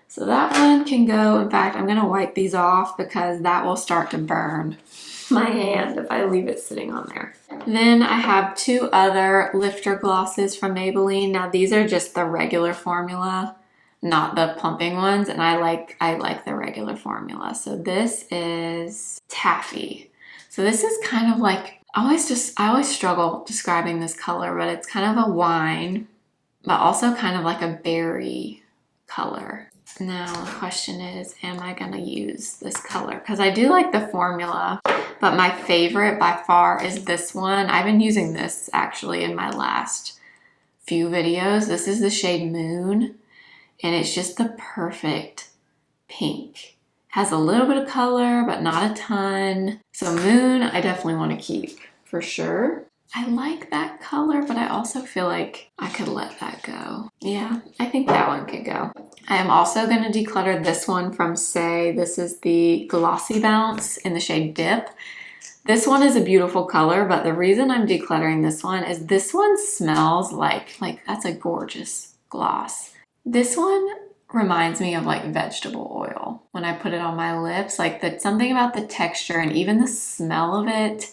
So that one can go. In fact, I'm gonna wipe these off because that will start to burn my hand if I leave it sitting on there. Then I have two other lifter glosses from Maybelline. Now these are just the regular formula, not the plumping ones, and I like the regular formula. So this is Taffy. So this is kind of like, I always struggle describing this color, but it's kind of a wine, but also kind of like a berry color. Now the question is, am I gonna use this color? Because I do like the formula, but my favorite by far is this one. I've been using this actually in my last few videos. This is the shade Moon, and it's just the perfect pink. Has a little bit of color, but not a ton. So Moon, I definitely want to keep for sure. I like that color, but I also feel like I could let that go. Yeah, I think that one could go. I am also going to declutter this one from Say. This is the Glossy Bounce in the shade Dip. This one is a beautiful color, but the reason I'm decluttering this one is this one smells like that's a gorgeous gloss. This one reminds me of like vegetable oil when I put it on my lips. Like something about the texture and even the smell of it.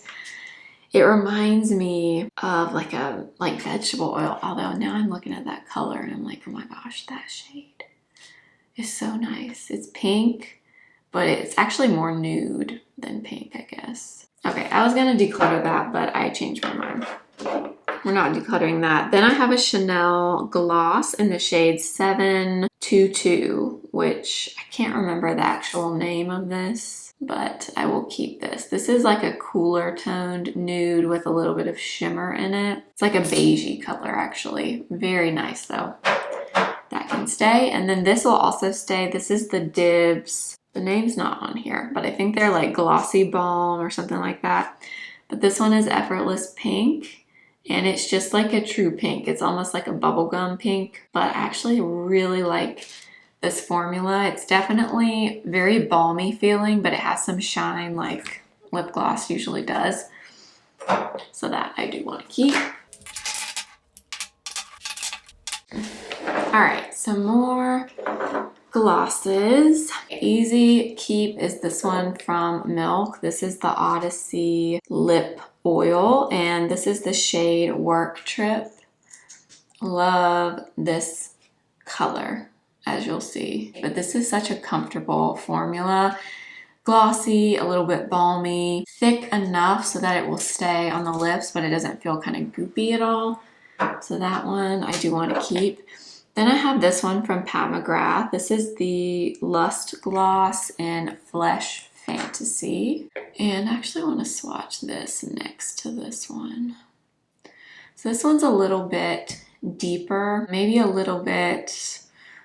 It reminds me of like vegetable oil. Although now I'm looking at that color and I'm like, oh my gosh, that shade is so nice. It's pink, but it's actually more nude than pink, I guess. Okay, I was gonna declutter that, but I changed my mind. We're not decluttering that. Then I have a Chanel gloss in the shade 722, which I can't remember the actual name of this, but I will keep this. This is like a cooler toned nude with a little bit of shimmer in it. It's like a beigey color actually. Very nice though. that can stay. And then this will also stay. This is the Dibs. The name's not on here, but I think they're like Glossy Balm or something like that. But this one is Effortless Pink, and it's just like a true pink. It's almost like a bubblegum pink, but I actually really like this formula. It's definitely very balmy feeling, but it has some shine like lip gloss usually does. So that I do want to keep. All right, some more glosses. Easy keep is this one from Milk. This is the Odyssey Lip Oil, and this is the shade Work Trip. Love this color, as you'll see. But this is such a comfortable formula. Glossy, a little bit balmy, thick enough so that it will stay on the lips, but it doesn't feel kind of goopy at all. So that one I do want to keep. Then I have this one from Pat McGrath. This is the Lust Gloss in Flesh Fantasy. And I actually want to swatch this next to this one. So this one's a little bit deeper, maybe a little bit,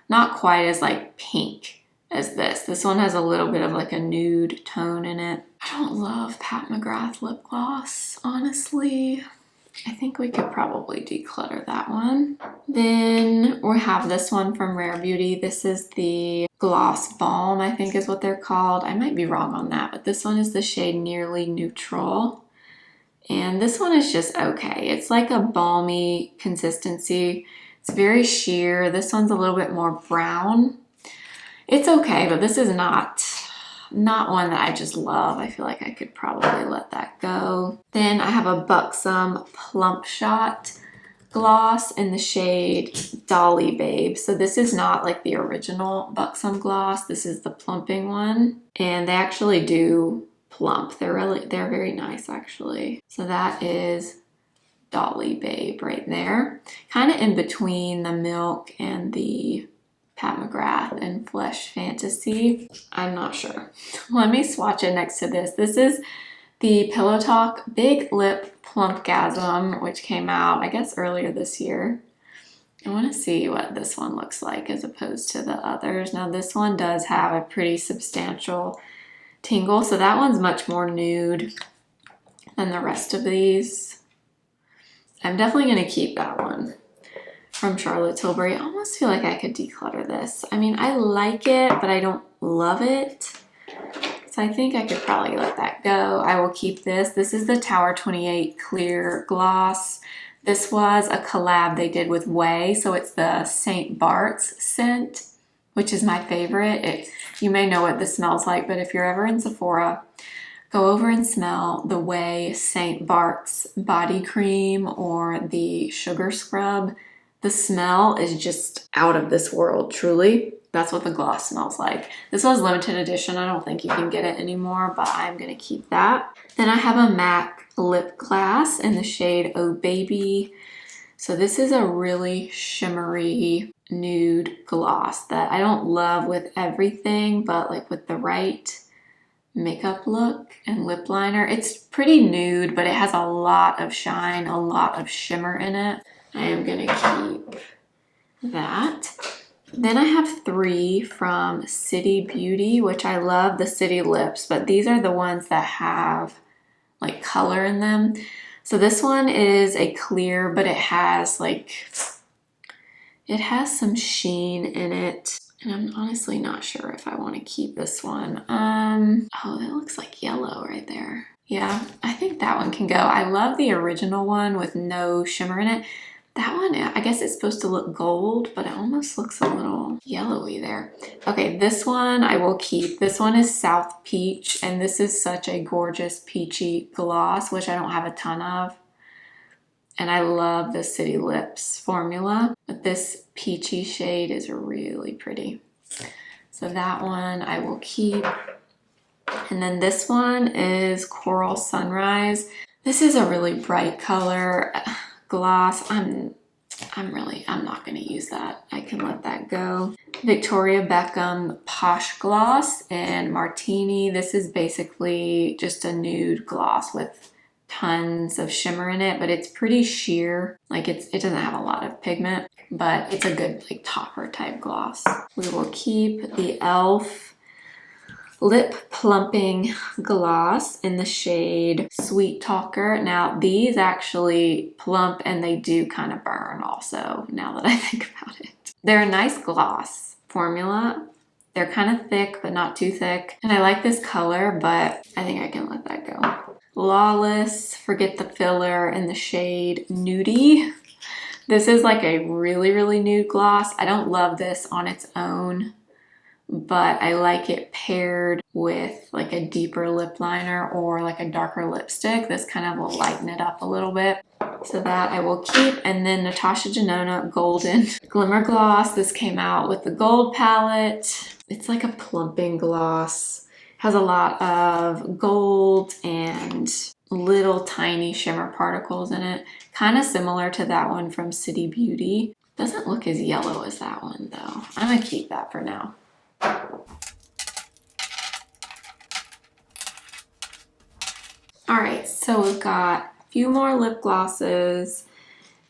not quite as like pink as this. This one has a little bit of like a nude tone in it. I don't love Pat McGrath lip gloss, honestly. I think we could probably declutter that one. Then we have this one from Rare Beauty. This is the Gloss Balm, I think is what they're called. I might be wrong on that, but this one is the shade Nearly Neutral. And this one is just okay. It's like a balmy consistency. It's very sheer. This one's a little bit more brown. It's okay, but this is not one that I just love. I feel like I could probably let that go. Then I have a Buxom Plump Shot gloss in the shade Dolly Babe. So this is not like the original Buxom gloss. This is the plumping one. And they actually do plump. They're very nice actually. So that is Dolly Babe right there. Kind of in between the Milk and the Pat McGrath and Flesh Fantasy. I'm not sure. Let me swatch it next to this. This is the Pillow Talk Big Lip Plumpgasm, which came out, I guess, earlier this year. I want to see what this one looks like as opposed to the others. Now, this one does have a pretty substantial tingle, so that one's much more nude than the rest of these. I'm definitely going to keep that one. From Charlotte Tilbury. I almost feel like I could declutter this. I mean, I like it, but I don't love it. So I think I could probably let that go. I will keep this. This is the Tower 28 Clear Gloss. This was a collab they did with Way, so it's the St. Bart's scent, which is my favorite. You may know what this smells like, but if you're ever in Sephora, go over and smell the Way St. Bart's body cream or the sugar scrub. The smell is just out of this world, truly. That's what the gloss smells like. This was limited edition. I don't think you can get it anymore, but I'm going to keep that. Then I have a MAC lip glass in the shade Oh Baby. So this is a really shimmery nude gloss that I don't love with everything, but like with the right makeup look and lip liner. It's pretty nude, but it has a lot of shine, a lot of shimmer in it. I am going to keep that. Then I have 3 from City Beauty, which I love the City Lips, but these are the ones that have like color in them. So this one is a clear, but it has some sheen in it. And I'm honestly not sure if I want to keep this one. Oh, that looks like yellow right there. Yeah, I think that one can go. I love the original one with no shimmer in it. That one, I guess it's supposed to look gold, but it almost looks a little yellowy there. Okay, this one I will keep. This one is South Peach, and this is such a gorgeous peachy gloss, which I don't have a ton of. And I love the City Lips formula, but this peachy shade is really pretty. So that one I will keep. And then this one is Coral Sunrise. This is a really bright color gloss. I'm not going to use that. I can let that go. Victoria Beckham Posh Gloss in Martini. This is basically just a nude gloss with tons of shimmer in it, but it's pretty sheer. Like it doesn't have a lot of pigment, but it's a good like topper type gloss. We will keep the e.l.f. Lip Plumping Gloss in the shade Sweet Talker. Now these actually plump and they do kind of burn also, now that I think about it. They're a nice gloss formula. They're kind of thick, but not too thick. And I like this color, but I think I can let that go. Lawless Forget the Filler in the shade Nudie. This is like a really, really nude gloss. I don't love this on its own, but I like it paired with like a deeper lip liner or like a darker lipstick. This kind of will lighten it up a little bit. So that I will keep. And then Natasha Denona Golden Glimmer Gloss. This came out with the gold palette. It's like a plumping gloss. Has a lot of gold and little tiny shimmer particles in it. Kind of similar to that one from City Beauty. Doesn't look as yellow as that one though. I'm gonna keep that for now. All right, so we've got a few more lip glosses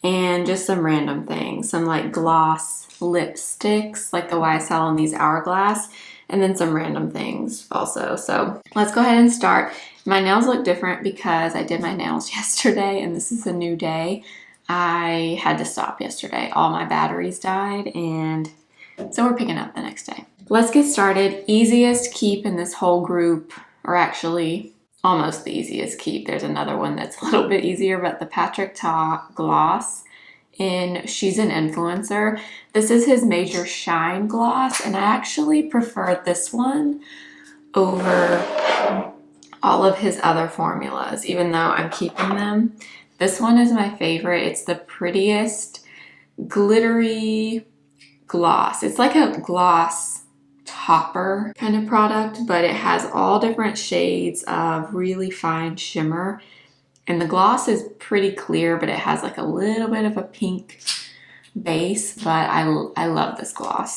and just some random things. Some like gloss lipsticks, like the YSL and these Hourglass, and then some random things also. So let's go ahead and start. My nails look different because I did my nails yesterday and this is a new day. I had to stop yesterday. All my batteries died and so we're picking up the next day. Let's get started. Easiest keep in this whole group, or actually almost the easiest keep. There's another one that's a little bit easier, but the Patrick Ta gloss in She's an Influencer. This is his Major Shine gloss, and I actually prefer this one over all of his other formulas, even though I'm keeping them. This one is my favorite. It's the prettiest glittery gloss. It's like a gloss topper kind of product, but it has all different shades of really fine shimmer. And the gloss is pretty clear, but it has like a little bit of a pink base, but I love this gloss.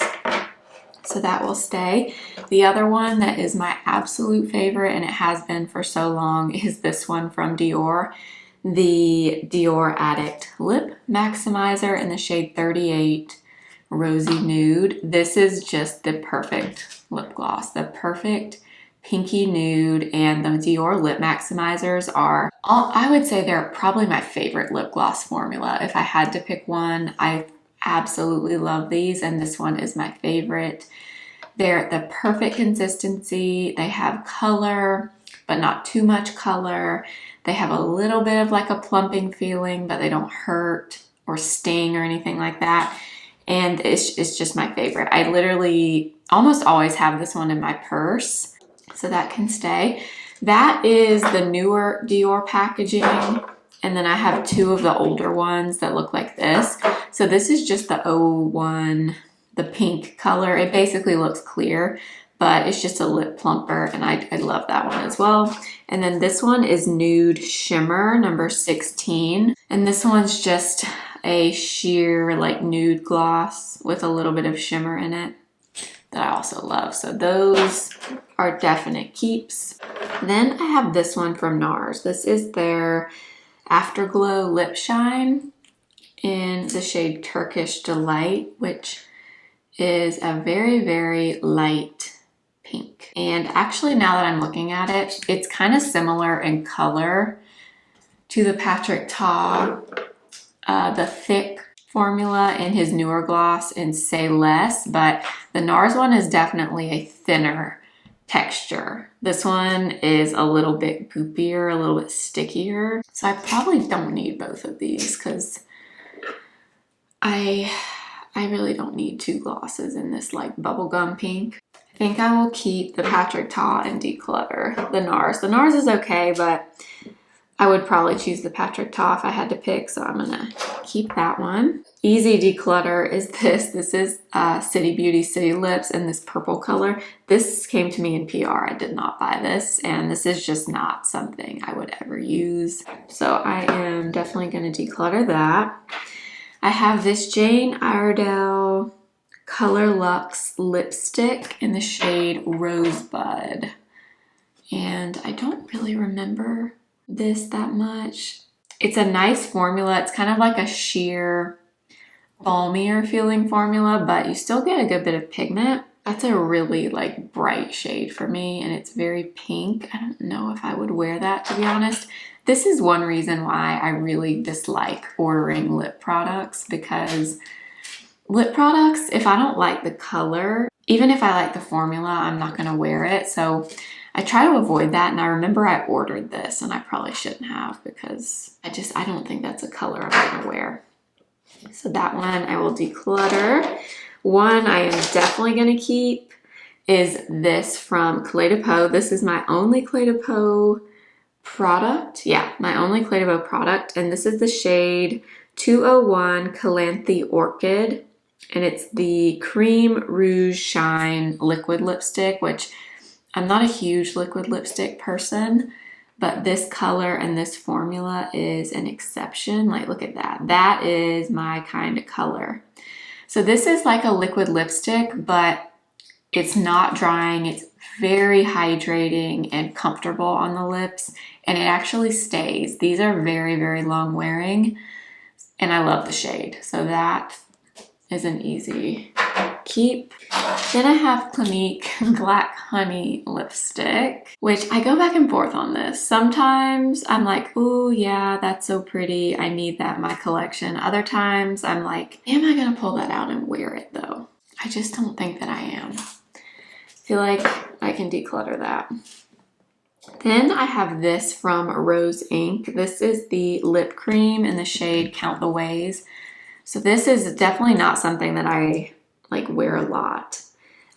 So that will stay. The other one that is my absolute favorite, and it has been for so long, is this one from Dior. The Dior Addict Lip Maximizer in the shade 38 Rosy Nude. This is just the perfect lip gloss, the perfect pinky nude, and the Dior Lip Maximizers are, I would say they're probably my favorite lip gloss formula. If I had to pick one, I absolutely love these, and this one is my favorite. They're the perfect consistency. They have color, but not too much color. They have a little bit of like a plumping feeling, but they don't hurt or sting or anything like that. And it's just my favorite. I literally almost always have this one in my purse, so that can stay. That is the newer Dior packaging. And then I have two of the older ones that look like this. So this is just the 01, the pink color. It basically looks clear, but it's just a lip plumper, and I love that one as well. And then this one is Nude Shimmer, number 16. And this one's just a sheer like nude gloss with a little bit of shimmer in it that I also love. So those are definite keeps. Then I have this one from NARS. This is their Afterglow Lip Shine in the shade Turkish Delight, which is a very, very light pink. And actually, now that I'm looking at it, it's kind of similar in color to the Patrick Ta, the thick formula in his newer gloss in Say Less, but the NARS one is definitely a thinner texture. This one is a little bit goopier, a little bit stickier. So I probably don't need both of these because I really don't need two glosses in this like bubblegum pink. I think I will keep the Patrick Ta and declutter the NARS. The NARS is okay, but I would probably choose the Patrick Ta if I had to pick, so I'm gonna keep that one. Easy declutter is this. This is City Beauty City Lips in this purple color. This came to me in PR. I did not buy this, and this is just not something I would ever use. So I am definitely gonna declutter that. I have this Jane Iredale Color Luxe lipstick in the shade Rosebud. And I don't really remember this that much. It's a nice formula. It's kind of like a sheer, balmier feeling formula, but you still get a good bit of pigment. That's a really like bright shade for me, and it's very pink. I don't know if I would wear that, to be honest. This is one reason why I really dislike ordering lip products, because lip products, if I don't like the color, even if I like the formula, I'm not gonna wear it. So I try to avoid that, and I remember I ordered this and I probably shouldn't have, because I don't think that's a color I'm gonna wear. So that one I will declutter. One I am definitely gonna keep is this from Clé de Peau. This is my only Clé de Peau product. Yeah, my only Clé de Peau product, and this is the shade 201 Calanthe Orchid, and it's the Cream Rouge Shine liquid lipstick, which I'm not a huge liquid lipstick person, but this color and this formula is an exception. Like, look at that. That is my kind of color. So this is like a liquid lipstick, but it's not drying. It's very hydrating and comfortable on the lips, and it actually stays. These are very, very long wearing, and I love the shade. So that is an easy keep. Then I have Clinique Black Honey lipstick, which I go back and forth on this. Sometimes I'm like, oh yeah, that's so pretty, I need that in my collection. Other times I'm like, am I gonna pull that out and wear it though? I just don't think that I am. I feel like I can declutter that. Then I have this from Rose Inc. This is the lip cream in the shade Count the Ways. So this is definitely not something that I like wear a lot.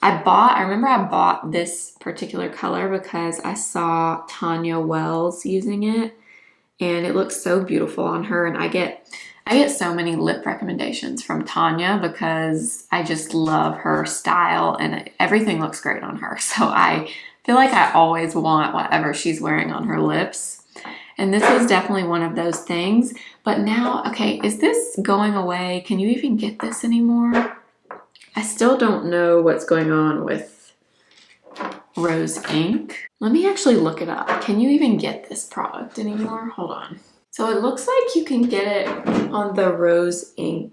I remember I bought this particular color because I saw Tanya Wells using it, and it looks so beautiful on her, and I get so many lip recommendations from Tanya because I just love her style and everything looks great on her. So I feel like I always want whatever she's wearing on her lips. And this is definitely one of those things. But now, okay, is this going away? Can you even get this anymore? I still don't know what's going on with Rose Inc. Let me actually look it up. Can you even get this product anymore? Hold on. So it looks like you can get it on the Rose Inc.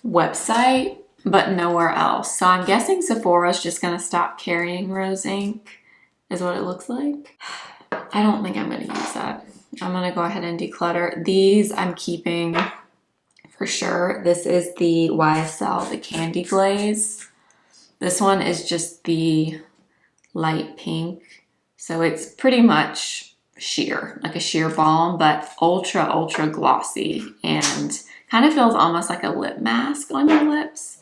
website, but nowhere else. So I'm guessing Sephora's just gonna stop carrying Rose Inc. is what it looks like. I don't think I'm gonna use that. I'm gonna go ahead and declutter. These I'm keeping for sure. This is the YSL, the Candy Glaze. This one is just the light pink. So it's pretty much sheer, like a sheer balm, but ultra, ultra glossy and kind of feels almost like a lip mask on your lips.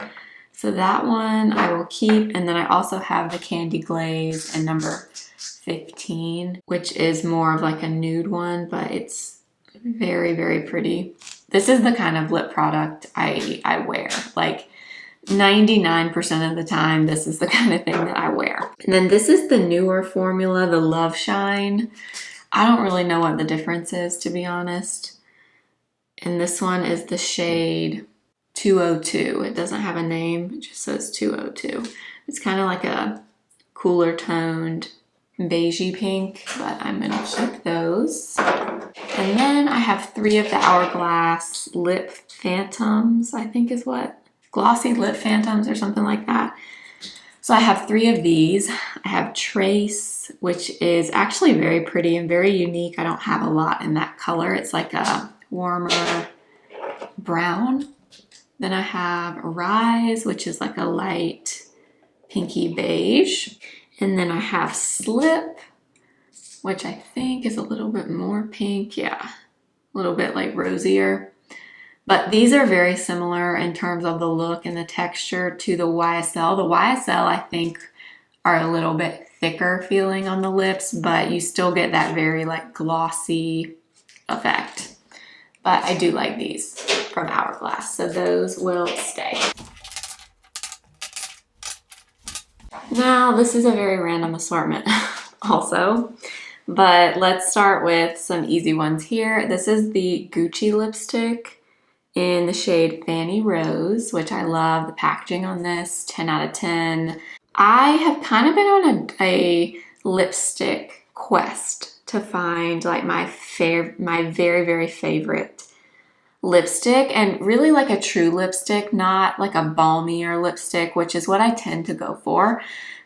So that one I will keep. And then I also have the Candy Glaze in number 15, which is more of like a nude one, but it's very, very pretty. This is the kind of lip product I wear. Like 99% of the time, this is the kind of thing that I wear. And then this is the newer formula, the Love Shine. I don't really know what the difference is, to be honest. And this one is the shade 202. It doesn't have a name, it just says 202. It's kind of like a cooler toned beigey pink, but I'm gonna keep those. And then I have 3 of the Hourglass Lip Phantoms, I think is what? Glossy Lip Phantoms or something like that. So I have 3 of these. I have Trace, which is actually very pretty and very unique. I don't have a lot in that color. It's like a warmer brown. Then I have Rise, which is like a light pinky beige. And then I have Slip, which I think is a little bit more pink. Yeah, a little bit like rosier. But these are very similar in terms of the look and the texture to the YSL. The YSL, I think, are a little bit thicker feeling on the lips, but you still get that very like glossy effect. But I do like these from Hourglass, so those will stay. Now, this is a very random assortment also, but let's start with some easy ones here. This is the Gucci lipstick in the shade Fanny Rose, which I love. The packaging on this, 10 out of 10. I have kind of been on a lipstick quest to find like my very, very favorite lipstick, and really like a true lipstick, not like a balmier lipstick, which is what I tend to go for.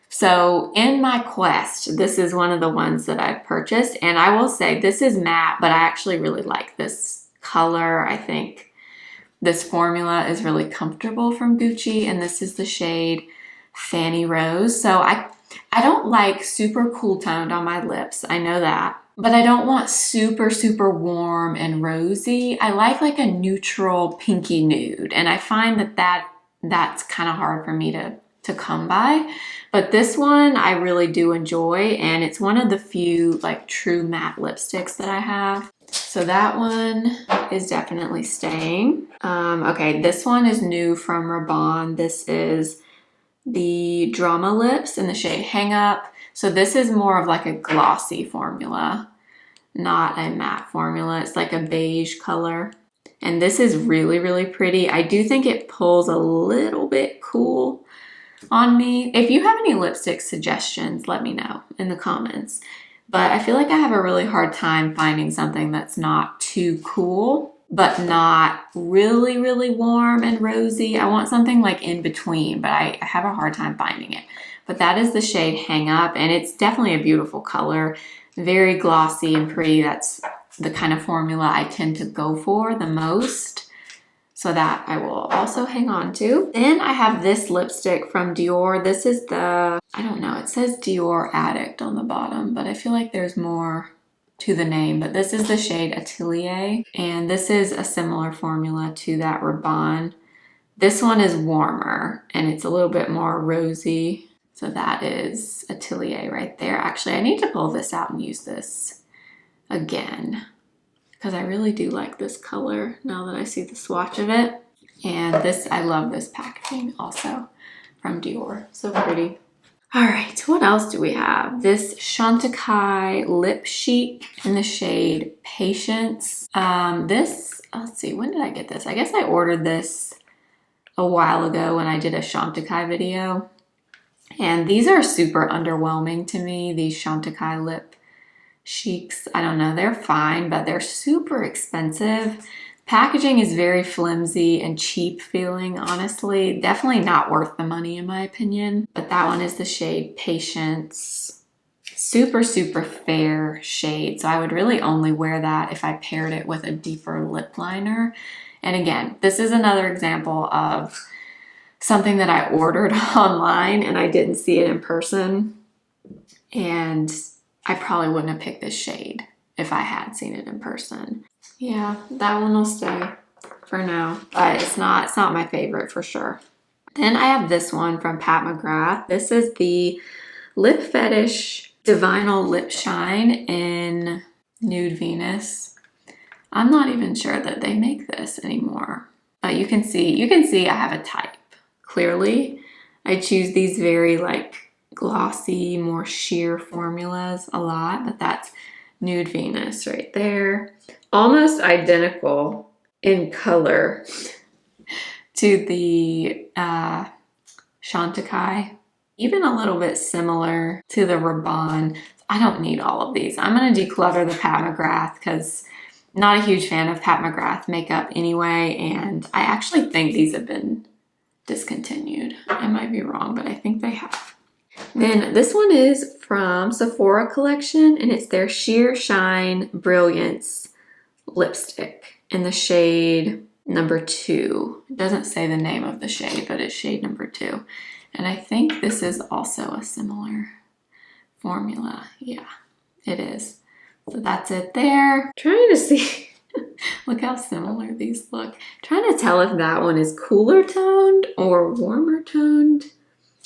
So in my quest, this is one of the ones that I've purchased, and I will say this is matte, but I actually really like this color. I think this formula is really comfortable from Gucci, and this is the shade Fanny Rose. So I don't like super cool toned on my lips, I know that, but I don't want super, super warm and rosy. I like a neutral pinky nude, and I find that's kind of hard for me to come by. But this one I really do enjoy, and it's one of the few like true matte lipsticks that I have. So that one is definitely staying. Okay, this one is new from Rabanne. This is the Drama Lips in the shade Hang Up. So this is more of like a glossy formula, not a matte formula. It's like a beige color. And this is really, really pretty. I do think it pulls a little bit cool on me. If you have any lipstick suggestions, let me know in the comments. But I feel like I have a really hard time finding something that's not too cool, but not really, really warm and rosy. I want something like in between, but I have a hard time finding it. But that is the shade Hang Up, and it's definitely a beautiful color. Very glossy and pretty. That's the kind of formula I tend to go for the most. So that I will also hang on to. Then I have this lipstick from Dior. This is the, I don't know, it says Dior Addict on the bottom, but I feel like there's more to the name. But this is the shade Atelier, and this is a similar formula to that Rabanne. This one is warmer, and it's a little bit more rosy. So that is Atelier right there. Actually, I need to pull this out and use this again, because I really do like this color now that I see the swatch of it. And this, I love this packaging also from Dior. So pretty. All right, what else do we have? This Chantecaille Lip Chic in the shade Patience. This, let's see, when did I get this? I guess I ordered this a while ago when I did a Chantecaille video. And these are super underwhelming to me, these Chantecaille Lip Chics. I don't know, they're fine, but they're super expensive. Packaging is very flimsy and cheap feeling, honestly. Definitely not worth the money in my opinion. But that one is the shade Patience. Super, super fair shade. So I would really only wear that if I paired it with a deeper lip liner. And again, this is another example of something that I ordered online and I didn't see it in person. And I probably wouldn't have picked this shade if I had seen it in person. Yeah, that one will stay for now, but it's not my favorite for sure. Then I have this one from Pat McGrath. This is the Lip Fetish Divinal Lip Shine in Nude Venus. I'm not even sure that they make this anymore, but you can see I have a type. Clearly, I choose these very like glossy, more sheer formulas a lot, but that's Nude Venus right there. Almost identical in color to the Chantecaille. Even a little bit similar to the Rabanne. I don't need all of these. I'm going to declutter the Pat McGrath because I'm not a huge fan of Pat McGrath makeup anyway, and I actually think these have been discontinued. I might be wrong, but I think they have. Then this one is from Sephora collection, and it's their Sheer Shine Brilliance lipstick in the shade number 2. It doesn't say the name of the shade, but it's shade number 2. And I think this is also a similar formula. Yeah, it is. So that's it there. Trying to see, look how similar these look. Trying to tell if that one is cooler toned or warmer toned.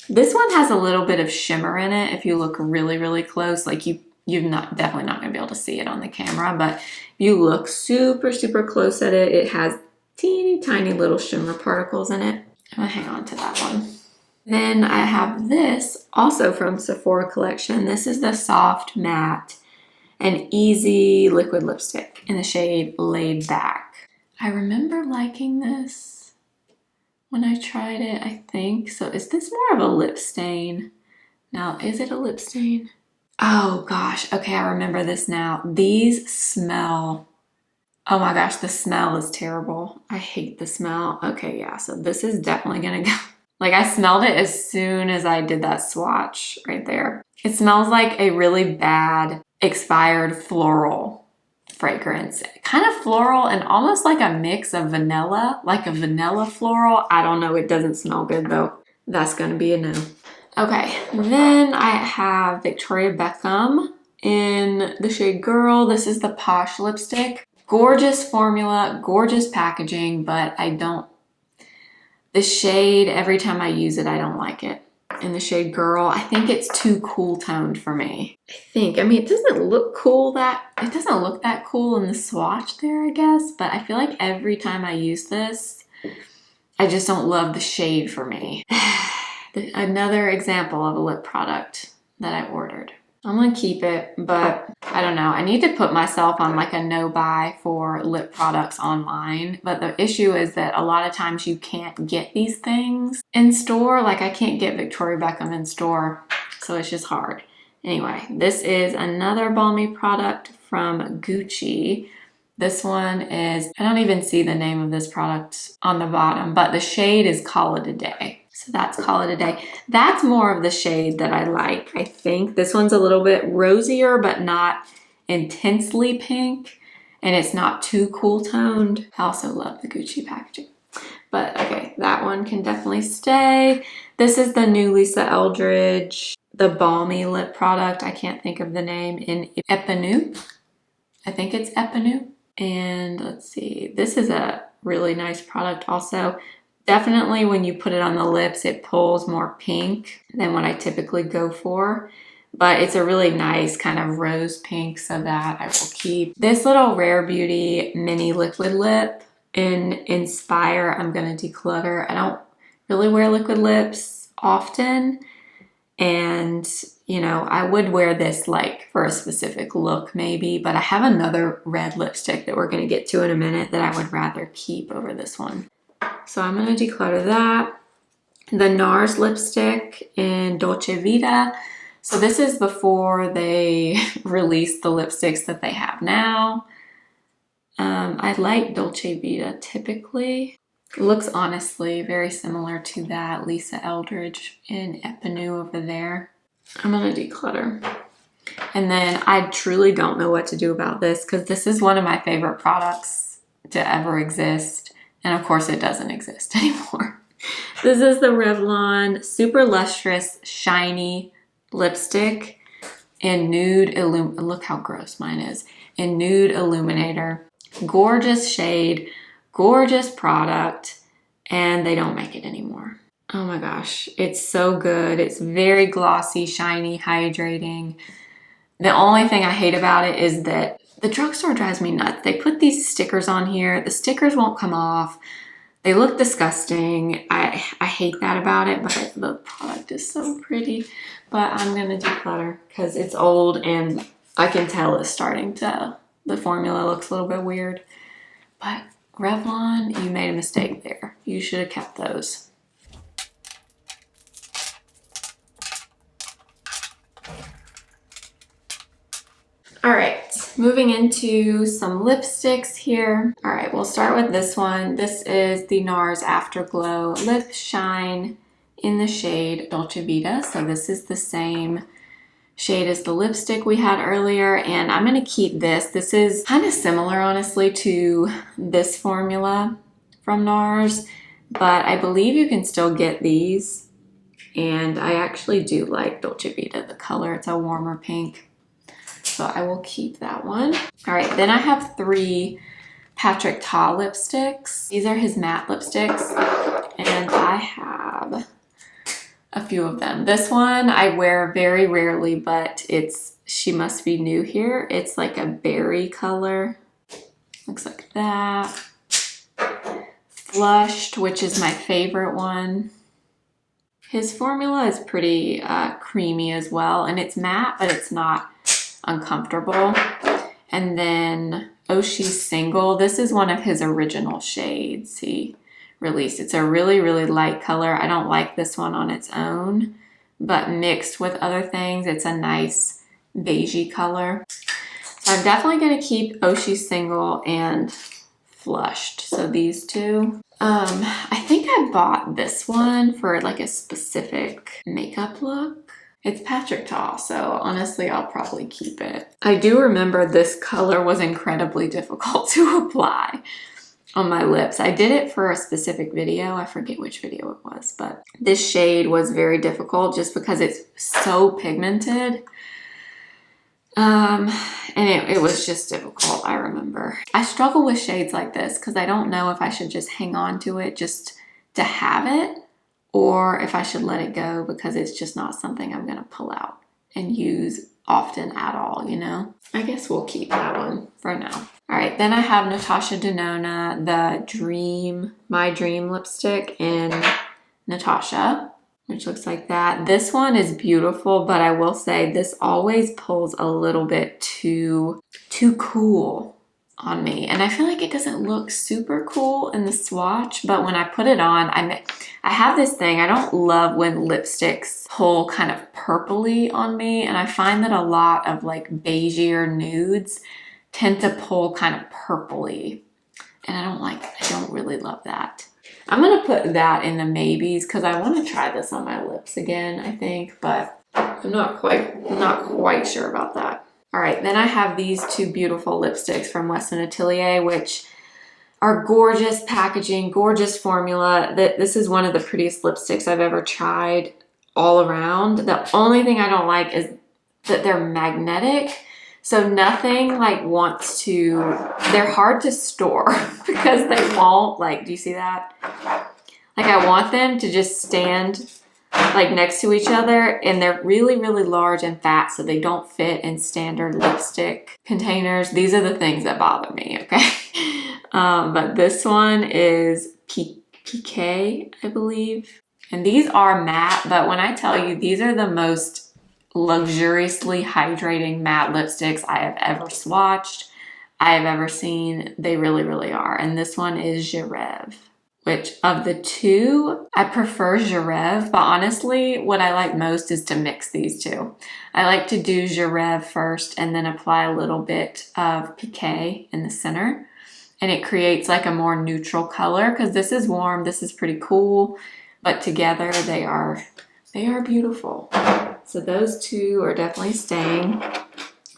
This one has a little bit of shimmer in it if you look really, really close. Like you're definitely not going to be able to see it on the camera, but if you look super, super close at it, it has teeny tiny little shimmer particles in it. I'm going to hang on to that one. Then I have this also from Sephora collection. This is the Soft Matte and Easy Liquid Lipstick in the shade Laid Back. I remember liking this when I tried it, I think. So is this more of a lip stain? Now, is it a lip stain? Oh gosh, okay, I remember this now. These smell, oh my gosh, the smell is terrible. I hate the smell. Okay, yeah, so this is definitely gonna go. Like I smelled it as soon as I did that swatch right there. It smells like a really bad expired floral fragrance. Kind of floral and almost like a mix of vanilla, like a vanilla floral. I don't know, it doesn't smell good though. That's gonna be a no. Okay, then I have Victoria Beckham in the shade Girl. This is the Posh lipstick. Gorgeous formula, gorgeous packaging, but the shade, every time I use it, I don't like it. In the shade Girl, I think it's too cool toned for me. I mean, it doesn't look that cool in the swatch there, I guess, but I feel like every time I use this, I just don't love the shade for me. Another example of a lip product that I ordered. I'm gonna keep it, but I don't know. I need to put myself on like a no buy for lip products online. But the issue is that a lot of times you can't get these things in store. Like I can't get Victoria Beckham in store, so it's just hard. Anyway, this is another balmy product from Gucci. This one is, I don't even see the name of this product on the bottom, but the shade is Call It a Day. So that's Call It a Day. That's more of the shade that I like, I think. This one's a little bit rosier, but not intensely pink. And it's not too cool toned. I also love the Gucci packaging. But okay, that one can definitely stay. This is the new Lisa Eldridge, the balmy lip product. I can't think of the name, in Epineux. I think it's Epineux. And let's see, this is a really nice product also. Definitely when you put it on the lips, it pulls more pink than what I typically go for. But it's a really nice kind of rose pink, so that I will keep. This little Rare Beauty mini liquid lip in Inspire, I'm gonna declutter. I don't really wear liquid lips often. And, you know, I would wear this like for a specific look maybe, but I have another red lipstick that we're gonna get to in a minute that I would rather keep over this one. So I'm gonna declutter that. The NARS lipstick in Dolce Vita. So this is before they released the lipsticks that they have now. I like Dolce Vita typically. It looks honestly very similar to that Lisa Eldridge in Epineux over there. I'm gonna declutter. And then I truly don't know what to do about this because this is one of my favorite products to ever exist. And of course it doesn't exist anymore. This is the Revlon Super Lustrous Shiny Lipstick in Nude Look how gross mine is. In Nude Illuminator. Gorgeous shade, gorgeous product, and they don't make it anymore. Oh my gosh, it's so good. It's very glossy, shiny, hydrating. The only thing I hate about it is that the drugstore drives me nuts. They put these stickers on here. The stickers won't come off. They look disgusting. I hate that about it, but the product is so pretty. But I'm gonna declutter because it's old and I can tell it's starting to, the formula looks a little bit weird. But Revlon, you made a mistake there. You should have kept those. All right, moving into some lipsticks here. All right, we'll start with this one. This is the NARS Afterglow Lip Shine in the shade Dolce Vita. So this is the same shade as the lipstick we had earlier, and I'm gonna keep this. This is kind of similar, honestly, to this formula from NARS, but I believe you can still get these, and I actually do like Dolce Vita, the color. It's a warmer pink. So I will keep that one. All right, then I have 3 Patrick Ta lipsticks. These are his matte lipsticks, and I have a few of them. This one I wear very rarely, but it's She Must Be New here. It's like a berry color. Looks like that. Flushed, which is my favorite one. His formula is pretty creamy as well, and it's matte, but it's not uncomfortable. And then Oh She's Single. This is one of his original shades he released. It's a really, really light color. I don't like this one on its own, but mixed with other things, it's a nice beigey color. So I'm definitely going to keep Oshi Single and Flushed. So these two. I think I bought this one for like a specific makeup look. It's Patrick Ta, so honestly, I'll probably keep it. I do remember this color was incredibly difficult to apply on my lips. I did it for a specific video. I forget which video it was, but this shade was very difficult just because it's so pigmented. And it was just difficult, I remember. I struggle with shades like this because I don't know if I should just hang on to it just to have it, or if I should let it go because it's just not something I'm gonna pull out and use often at all, you know? I guess we'll keep that one for now. All right, then I have Natasha Denona, the My Dream lipstick in Natasha, which looks like that. This one is beautiful, but I will say this always pulls a little bit too cool on me. And I feel like it doesn't look super cool in the swatch, but when I put it on, I have this thing. I don't love when lipsticks pull kind of purpley on me. And I find that a lot of like beigeier nudes tend to pull kind of purpley. And I don't really love that. I'm gonna put that in the maybes because I want to try this on my lips again, I think, but I'm not quite sure about that. All right, then I have these two beautiful lipsticks from Weston Atelier, which are gorgeous packaging, gorgeous formula. This is one of the prettiest lipsticks I've ever tried all around. The only thing I don't like is that they're magnetic. So nothing like they're hard to store because they won't, like, do you see that? Like I want them to just stand like next to each other, and they're really, really large and fat, so they don't fit in standard lipstick containers. These are the things that bother me, okay? But this one is Piqué, I believe. And these are matte, but when I tell you, these are the most luxuriously hydrating matte lipsticks I have ever swatched, I have ever seen. They really, really are. And this one is Jereve, which of the two, I prefer Jereve, but honestly, what I like most is to mix these two. I like to do Jereve first and then apply a little bit of Piqué in the center. And it creates like a more neutral color because this is warm, this is pretty cool, but together they are beautiful. So those two are definitely staying.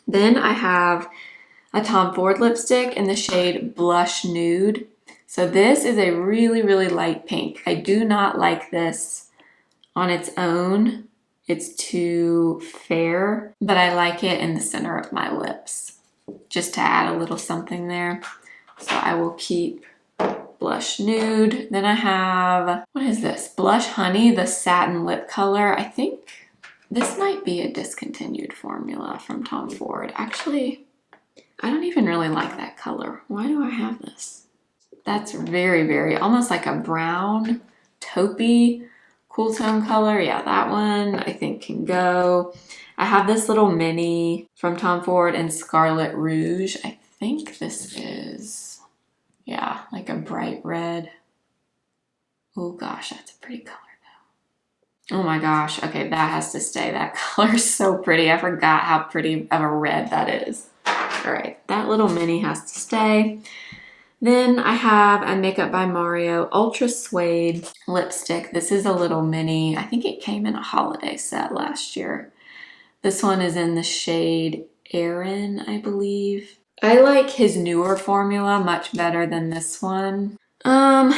Then I have a Tom Ford lipstick in the shade Blush Nude. So this is a really, really light pink. I do not like this on its own. It's too fair, but I like it in the center of my lips just to add a little something there. So I will keep Blush Nude. Then I have, what is this? Blush Honey, the satin lip color. I think this might be a discontinued formula from Tom Ford. Actually, I don't even really like that color. Why do I have this? That's very, very, almost like a brown, taupey, cool tone color. Yeah, that one I think can go. I have this little mini from Tom Ford in Scarlet Rouge. I think this is, yeah, like a bright red. Oh gosh, that's a pretty color though. Oh my gosh, okay, that has to stay. That color is so pretty. I forgot how pretty of a red that is. All right, that little mini has to stay. Then I have a Makeup by Mario Ultra Suede lipstick. This is a little mini. I think it came in a holiday set last year. This one is in the shade Erin, I believe. I like his newer formula much better than this one. I'm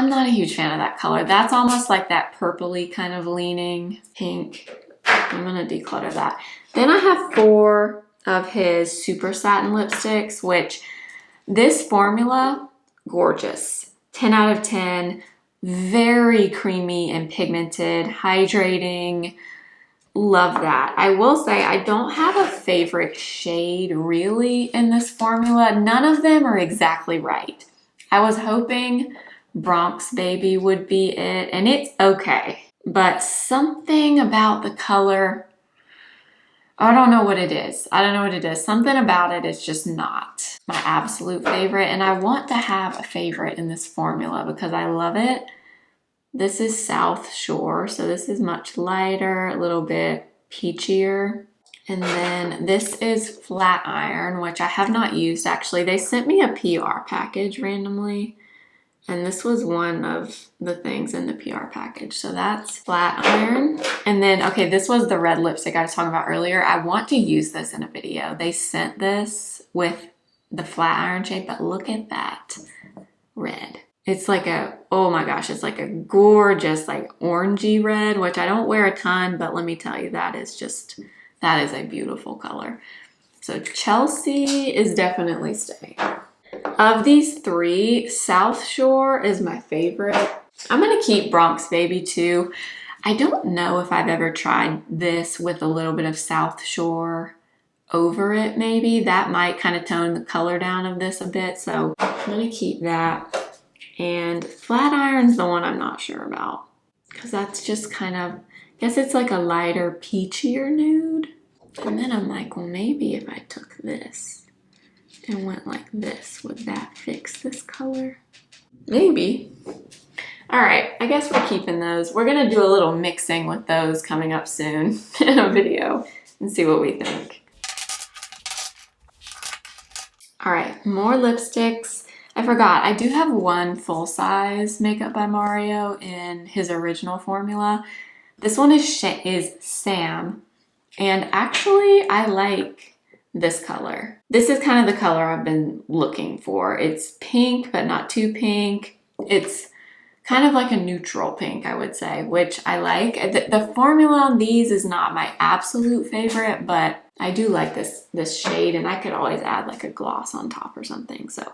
not a huge fan of that color. That's almost like that purpley kind of leaning pink. I'm gonna declutter that. Then I have 4 of his Super Satin lipsticks, which this formula, gorgeous. 10 out of 10, very creamy and pigmented, hydrating. Love that. I will say I don't have a favorite shade really in this formula. None of them are exactly right. I was hoping Bronx Baby would be it, and it's okay. But something about the color, I don't know what it is. I don't know what it is. Something about it is just not my absolute favorite, and I want to have a favorite in this formula because I love it. This is South Shore, so this is much lighter, a little bit peachier. And then this is Flat Iron, which I have not used actually. They sent me a PR package randomly, and this was one of the things in the PR package. So that's Flat Iron. And then, okay, this was the red lipstick I was talking about earlier. I want to use this in a video. They sent this with the Flat Iron shade, but look at that red. It's like a, oh my gosh, it's like a gorgeous, like orangey red, which I don't wear a ton, but let me tell you, that is a beautiful color. So Chelsea is definitely staying. Of these three, South Shore is my favorite. I'm gonna keep Bronx Baby too. I don't know if I've ever tried this with a little bit of South Shore over it maybe. That might kind of tone the color down of this a bit, so I'm gonna keep that. And Flat Iron's the one I'm not sure about, because that's just kind of, I guess it's like a lighter peachier nude. And then I'm like, well, maybe if I took this and went like this, would that fix this color? Maybe. All right, I guess we're keeping those. We're gonna do a little mixing with those coming up soon in a video and see what we think. All right, more lipsticks. I forgot, I do have one full-size Makeup by Mario in his original formula. This one is Sam, and actually I like this color. This is kind of the color I've been looking for. It's pink, but not too pink. It's kind of like a neutral pink, I would say, which I like. The formula on these is not my absolute favorite, but I do like this shade, and I could always add like a gloss on top or something, so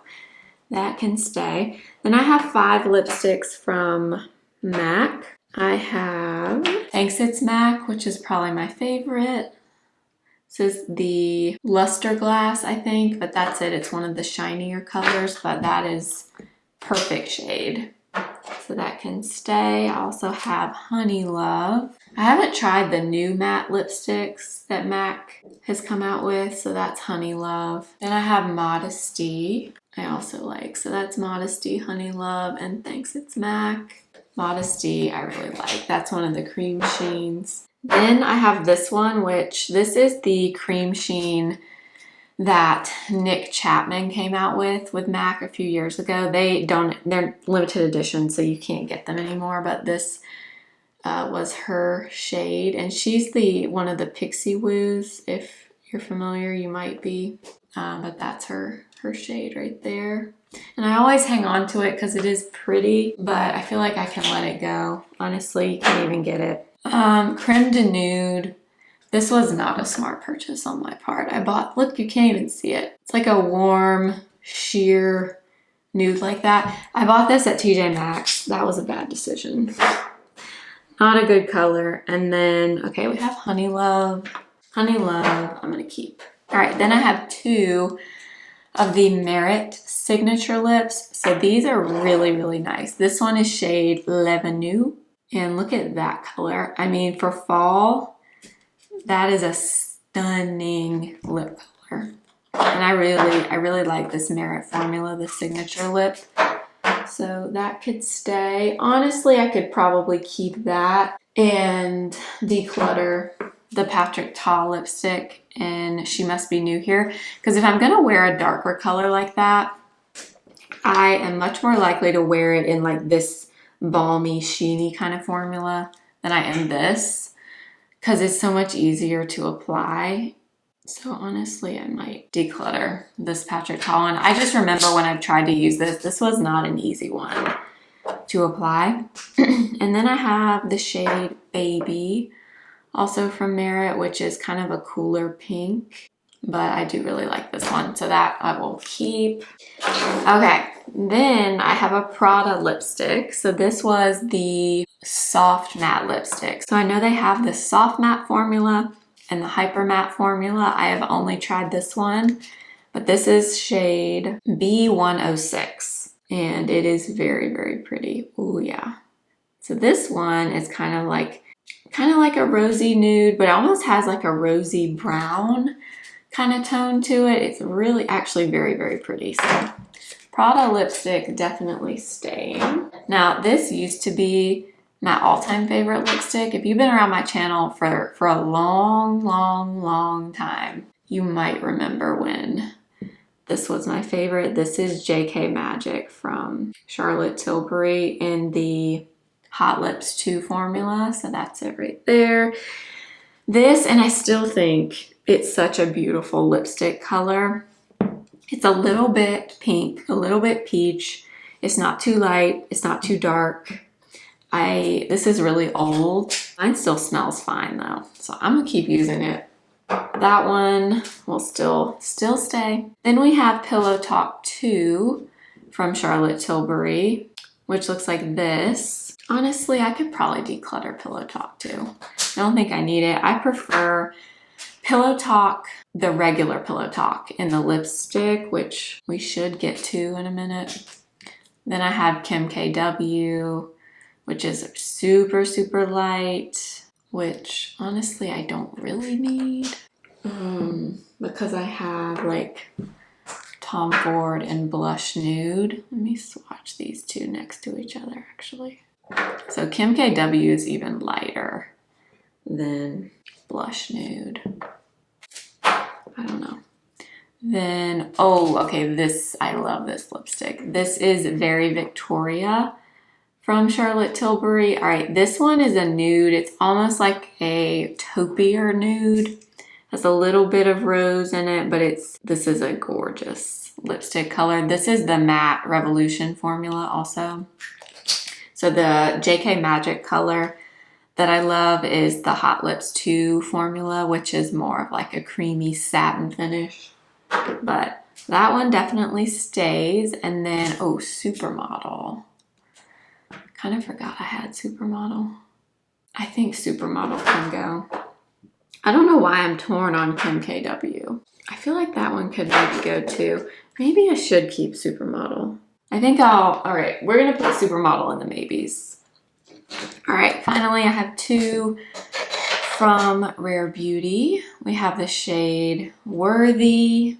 that can stay. Then I have 5 lipsticks from MAC. I have Thanks It's MAC, which is probably my favorite. This is the Luster Glass, I think, but that's it. It's one of the shinier colors, but that is perfect shade. So that can stay. I also have Honey Love. I haven't tried the new matte lipsticks that MAC has come out with, so that's Honey Love. Then I have Modesty. I also like, so that's Modesty, Honey Love, and Thanks It's MAC. Modesty I really like. That's one of the cream sheens. Then I have this one, which this is the cream sheen that Nick Chapman came out with MAC a few years ago. They're limited edition, so you can't get them anymore, but this was her shade, and she's one of the Pixie Woos. If you're familiar, you might be, but that's her shade right there. And I always hang on to it because it is pretty, but I feel like I can let it go. Honestly, you can't even get it. Creme de Nude. This was not a smart purchase on my part. I bought, look, you can't even see it. It's like a warm, sheer nude like that. I bought this at TJ Maxx. That was a bad decision. Not a good color. And then, okay, we have Honey Love. Honey Love, I'm gonna keep. All right, then I have 2 of the Merit Signature Lips. So these are really, really nice. This one is shade L'Avenue, and look at that color. I mean, for fall, that is a stunning lip color. And I really like this Merit formula, the Signature Lip. So that could stay. Honestly, I could probably keep that and declutter the Patrick Ta lipstick and She Must Be New Here. Because if I'm gonna wear a darker color like that, I am much more likely to wear it in like this balmy, sheeny kind of formula than I am this, because it's so much easier to apply. So honestly, I might declutter this Patrick Ta one. I just remember when I tried to use this was not an easy one to apply. And then I have the shade Baby, also from Merit, which is kind of a cooler pink, but I do really like this one, so that I will keep. Okay, then I have a Prada lipstick. So this was the soft matte lipstick. So I know they have the soft matte formula and the hyper matte formula. I have only tried this one, but this is shade B106, and it is very, very pretty. Oh yeah. So this one is kind of like a rosy nude, but it almost has like a rosy brown kind of tone to it. It's really actually very, very pretty. So Prada lipstick definitely staying. Now this used to be my all-time favorite lipstick. If you've been around my channel for a long time, you might remember when this was my favorite. This is JK Magic from Charlotte Tilbury in the Hot Lips 2 formula. So that's it right there. This, and I still think it's such a beautiful lipstick color. It's a little bit pink, a little bit peach. It's not too light, it's not too dark. This is really old. Mine still smells fine though, so I'm gonna keep using it. That one will still stay. Then we have Pillow Talk 2 from Charlotte Tilbury, which looks like this. Honestly, I could probably declutter Pillow Talk 2. I don't think I need it. I prefer Pillow Talk, the regular Pillow Talk in the lipstick, which we should get to in a minute. Then I have Kim KW, which is super light, which honestly I don't really need because I have like Tom Ford and Blush Nude. Let me swatch these two next to each other actually. So Kim KW is even lighter than Blush Nude. I don't know. Then, oh, okay, I love this lipstick. This is Very Victoria from Charlotte Tilbury. All right, this one is a nude. It's almost like a taupier nude. Has a little bit of rose in it, but this is a gorgeous lipstick color. This is the Matte Revolution formula also. So the JK Magic color that I love is the Hot Lips 2 formula, which is more of like a creamy satin finish. But that one definitely stays. And then, oh, Supermodel. Kind of forgot I had Supermodel. I think Supermodel can go. I don't know why I'm torn on Kim KW. I feel like that one could maybe go too. Maybe I should keep Supermodel. I think all right, we're gonna put Supermodel in the maybes. All right, finally I have two from Rare Beauty. We have the shade Worthy,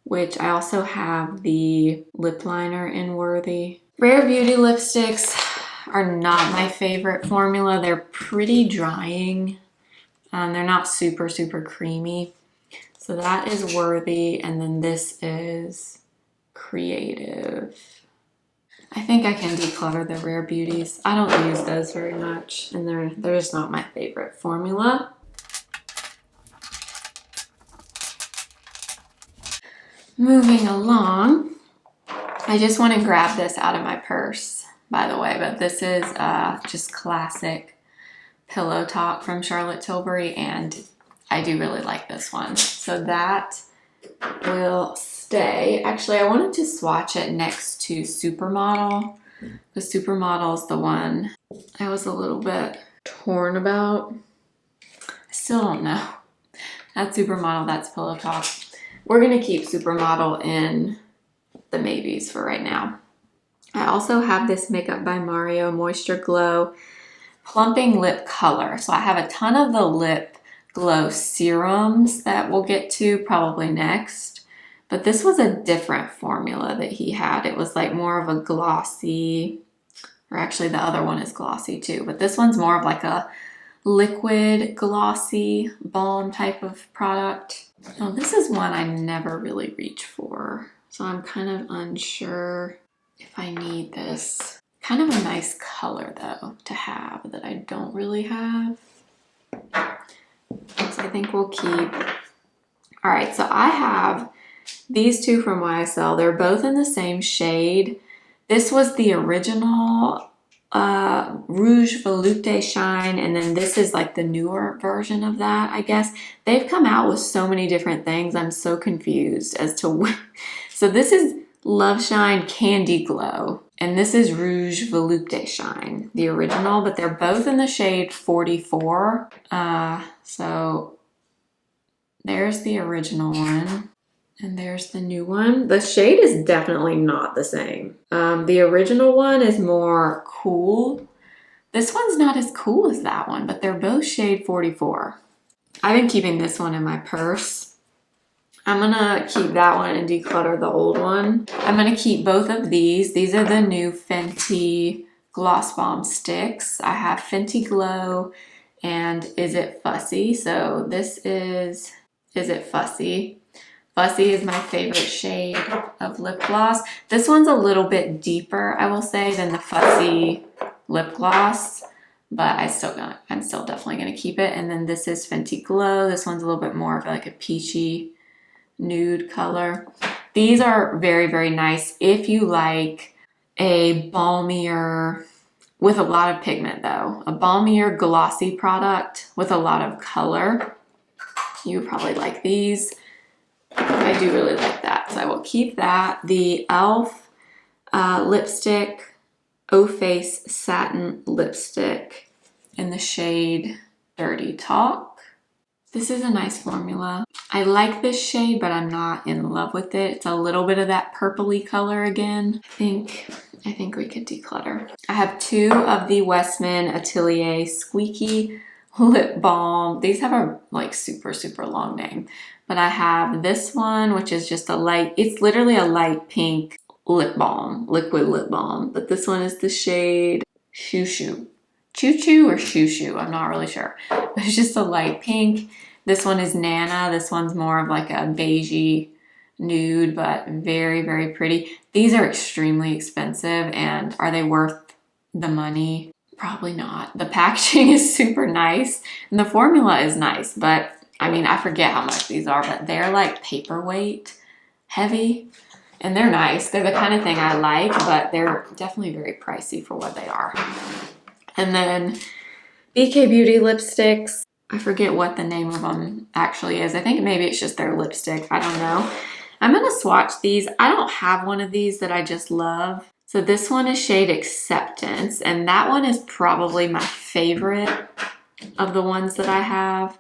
which I also have the lip liner in Worthy. Rare Beauty lipsticks are not my favorite formula. They're pretty drying. They're not super creamy. So that is Worthy, and then this is Creative. I think I can declutter the Rare Beauties. I don't use those very much, and they're just not my favorite formula. Moving along, I just want to grab this out of my purse, by the way, but this is just classic Pillow Talk from Charlotte Tilbury, and I do really like this one. So that will stay. Actually, I wanted to swatch it next to Supermodel. The Supermodel is the one I was a little bit torn about. I still don't know. That's Supermodel, that's Pillow Talk. We're gonna keep Supermodel in the maybes for right now. I also have this Makeup by Mario Moisture Glow Plumping Lip Color. So I have a ton of the lip glow serums that we'll get to probably next. But this was a different formula that he had. It was like more of a glossy, or actually the other one is glossy too, but this one's more of like a liquid glossy balm type of product. Now this is one I never really reach for, so I'm kind of unsure if I need this. Kind of a nice color though to have that I don't really have. So I think we'll keep. All right, so I have these two from YSL. They're both in the same shade. This was the original Rouge Volupté Shine, and then this is like the newer version of that, I guess. They've come out with so many different things. I'm so confused as to what. So this is Love Shine Candy Glow, and this is Rouge Volupté Shine, the original, but they're both in the shade 44. So there's the original one, and there's the new one. The shade is definitely not the same. The original one is more cool. This one's not as cool as that one, but they're both shade 44. I've been keeping this one in my purse. I'm gonna keep that one and declutter the old one. I'm gonna keep both of these. These are the new Fenty gloss bomb sticks. I have Fenty Glow and Is It Fussy. So this is It Fussy. Fussy is my favorite shade of lip gloss. This one's a little bit deeper, I will say, than the Fussy lip gloss, but I'm still definitely gonna keep it. And then this is Fenty Glow. This one's a little bit more of like a peachy nude color. These are very, very nice if you like a balmier, with a lot of pigment though, a balmier glossy product with a lot of color. You probably like these. I do really like that, so I will keep that. The e.l.f. Lipstick, O-Face Satin Lipstick in the shade Dirty Talk. This is a nice formula. I like this shade, but I'm not in love with it. It's a little bit of that purpley color again. I think we could declutter. I have two of the Westman Atelier Squeaky Lip Balm. These have a like super, super long name. But I have this one, which is just a light, it's literally a light pink lip balm, liquid lip balm. But this one is the shade Choo Choo. Choo Choo or Shoo Shoo, I'm not really sure. But it's just a light pink. This one is Nana. This one's more of like a beigey nude, but very, very pretty. These are extremely expensive, and are they worth the money? Probably not. The packaging is super nice, and the formula is nice, but I mean, I forget how much these are, but they're like paperweight heavy, and they're nice. They're the kind of thing I like, but they're definitely very pricey for what they are. And then BK Beauty lipsticks. I forget what the name of them actually is. I think maybe it's just their lipstick. I don't know. I'm gonna swatch these. I don't have one of these that I just love. So this one is shade Acceptance, and that one is probably my favorite of the ones that I have.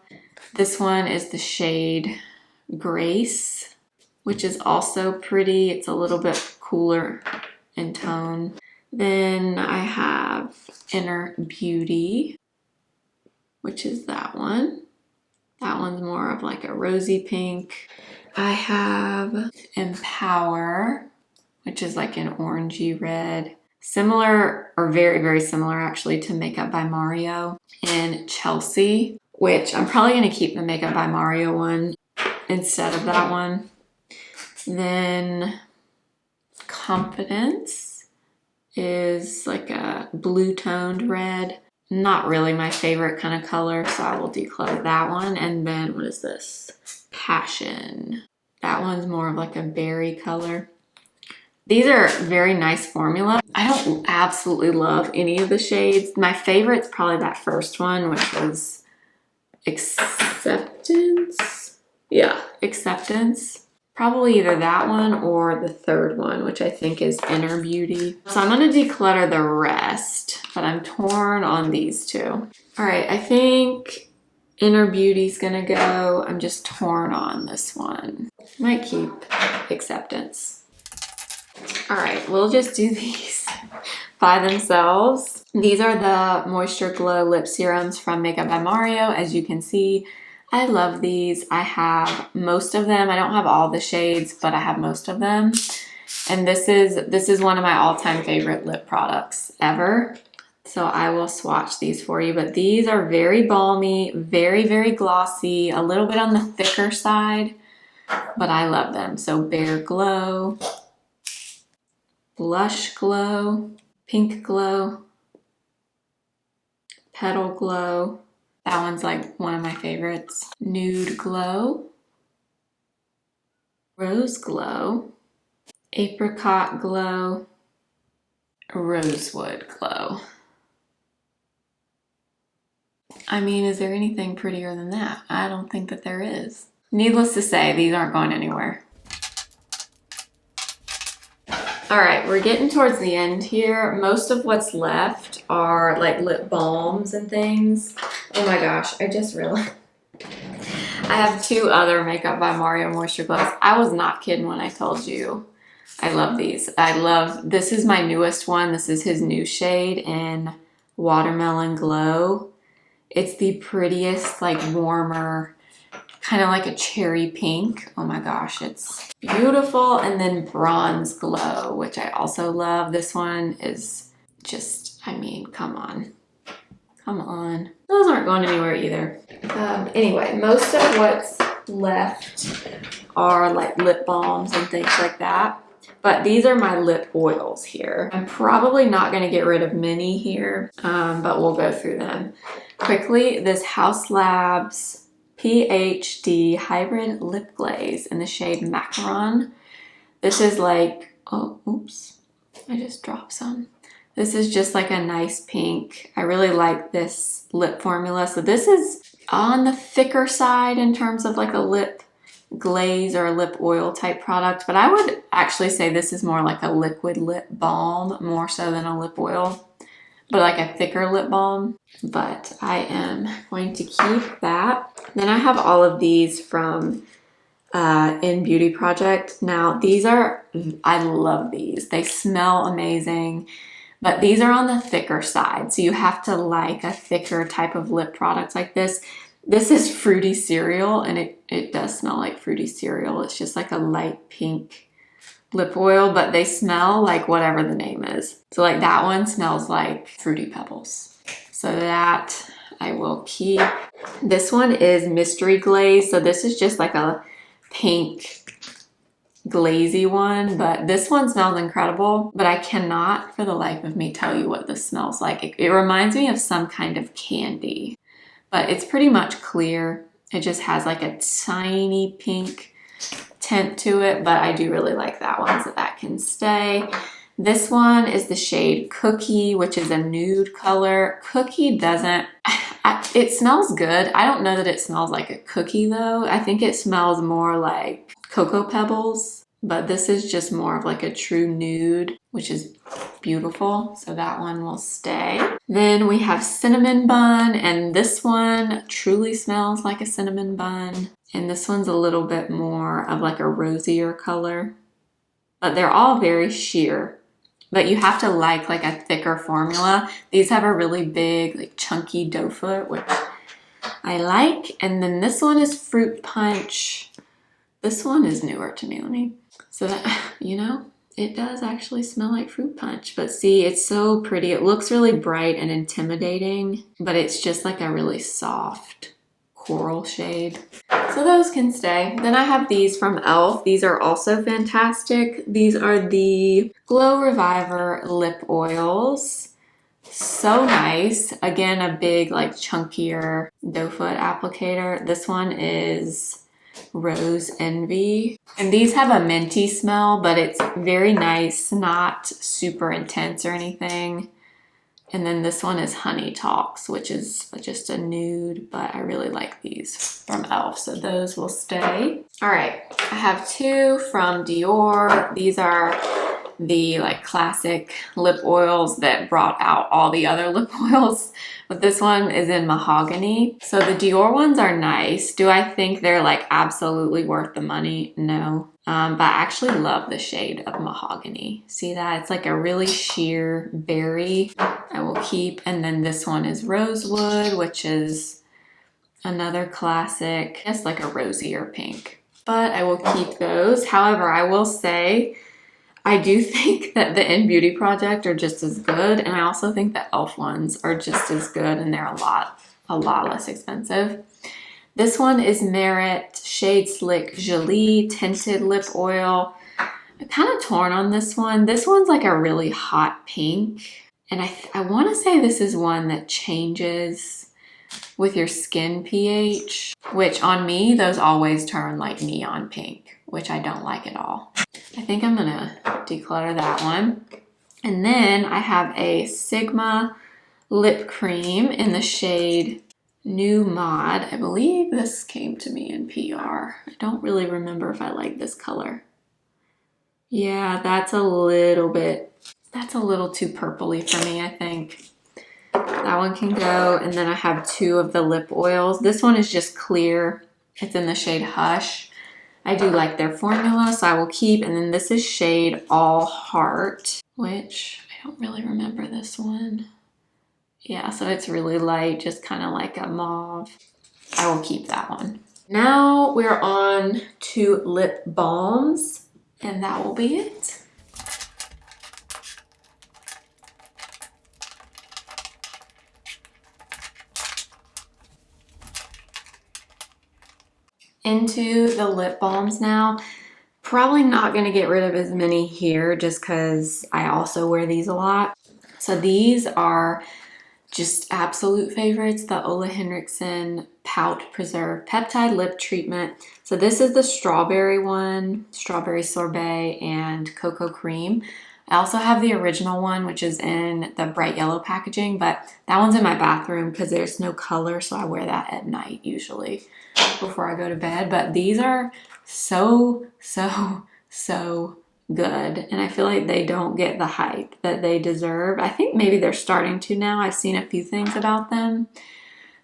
This one is the shade Grace, which is also pretty. It's a little bit cooler in tone. Then I have Inner Beauty, which is that one. That one's more of like a rosy pink. I have Empower, which is like an orangey red. Similar, or very, very similar actually, to Makeup by Mario. And Chelsea, which I'm probably going to keep the Makeup by Mario one instead of that one. Then Confidence is like a blue toned red. Not really my favorite kind of color, so I will declutter that one. And then what is this? Passion. That one's more of like a berry color. These are very nice formula. I don't absolutely love any of the shades. My favorite's probably that first one, which was Acceptance. Yeah, Acceptance. Probably either that one or the third one, which I think is Inner Beauty. So I'm gonna declutter the rest, but I'm torn on these two. All right, I think Inner Beauty's gonna go. I'm just torn on this one. Might keep Acceptance. All right, we'll just do these by themselves. These are the Moisture Glow Lip Serums from Makeup by Mario. As you can see, I love these. I have most of them. I don't have all the shades, but I have most of them. And this is one of my all-time favorite lip products ever. So I will swatch these for you, but these are very balmy, very, very glossy, a little bit on the thicker side, but I love them. So Bare Glow, Blush Glow, Pink Glow, Petal Glow. That one's like one of my favorites. Nude Glow, Rose Glow, Apricot Glow, Rosewood Glow. I mean, is there anything prettier than that? I don't think that there is. Needless to say, these aren't going anywhere. All right, we're getting towards the end here. Most of what's left are like lip balms and things. Oh my gosh, I just realized. I have two other Makeup by Mario Moisture Glows. I was not kidding when I told you I love these. This is my newest one. This is his new shade in Watermelon Glow. It's the prettiest, like warmer, kind of like a cherry pink. Oh my gosh, it's beautiful. And then Bronze Glow, which I also love. This one is just I mean, come on. Come on. Those aren't going anywhere either. Anyway, most of what's left are like lip balms and things like that. But these are my lip oils here. I'm probably not going to get rid of many here, but we'll go through them quickly. This House Labs PhD Hybrid Lip Glaze in the shade Macaron. This is like, oh, oops, I just dropped some. This is just like a nice pink. I really like this lip formula. So this is on the thicker side in terms of like a lip glaze or a lip oil type product, but I would actually say this is more like a liquid lip balm more so than a lip oil, but like a thicker lip balm. But I am going to keep that. Then I have all of these from In Beauty Project. Now these are, I love these. They smell amazing, but these are on the thicker side. So you have to like a thicker type of lip product like this. This is Fruity Cereal, and it does smell like Fruity Cereal. It's just like a light pink lip oil, but they smell like whatever the name is. So like that one smells like Fruity Pebbles. So that I will keep. This one is Mystery Glaze. So this is just like a pink glazy one, but this one smells incredible, but I cannot for the life of me tell you what this smells like. It reminds me of some kind of candy. But it's pretty much clear. It just has like a tiny pink tint to it, but I do really like that one, so that can stay. This one is the shade Cookie, which is a nude color. Cookie doesn't, it smells good. I don't know that it smells like a cookie though. I think it smells more like Cocoa Pebbles, but this is just more of like a true nude, which is beautiful. So that one will stay. Then we have Cinnamon Bun, and this one truly smells like a cinnamon bun. And this one's a little bit more of like a rosier color, but they're all very sheer. But you have to like a thicker formula. These have a really big, like chunky doe foot, which I like. And then this one is Fruit Punch. This one is newer to me. Let me, so that, you know, it does actually smell like fruit punch, but see, it's so pretty. It looks really bright and intimidating, but it's just like a really soft coral shade. So those can stay. Then I have these from e.l.f. These are also fantastic. These are the Glow Reviver lip oils. So nice. Again, a big, like chunkier doe foot applicator. This one is Rose Envy, and these have a minty smell, but it's very nice, not super intense or anything. And then this one is Honey Talks, which is just a nude, but I really like these from e.l.f. So those will stay. All right, I have two from Dior. These are the like classic lip oils that brought out all the other lip oils, but this one is in Mahogany. So the Dior ones are nice. Do I think they're like absolutely worth the money? No. But I actually love the shade of Mahogany. See that? It's like a really sheer berry. I will keep. And then this one is Rosewood, which is another classic. It's like a rosier pink, but I will keep those. However, I will say, I do think that the In Beauty Project are just as good, and I also think the e.l.f. ones are just as good, and they're a lot less expensive. This one is Merit Shade Slick Jolie Tinted Lip Oil. I'm kind of torn on this one. This one's like a really hot pink, and I want to say this is one that changes with your skin pH, which on me, those always turn like neon pink, which I don't like at all. I think I'm gonna declutter that one. And then I have a Sigma lip cream in the shade New Mod. I believe this came to me in PR. I don't really remember if I like this color. Yeah, that's a little too purpley for me, I think. That one can go. And then I have two of the lip oils. This one is just clear. It's in the shade Hush. I do like their formula, so I will keep. And then this is shade All Heart, which I don't really remember this one. Yeah, so it's really light, just kind of like a mauve. I will keep that one. Now we're on to lip balms, and that will be it. into the lip balms now. Probably not going to get rid of as many here just because I also wear these a lot. So these are just absolute favorites, the Ole Henriksen Pout Preserve Peptide Lip Treatment. So this is the strawberry one, strawberry sorbet and cocoa cream. I also have the original one, which is in the bright yellow packaging, but that one's in my bathroom because there's no color, so I wear that at night usually before I go to bed. But these are so good, and I feel like they don't get the hype that they deserve. I think maybe they're starting to now. I've seen a few things about them,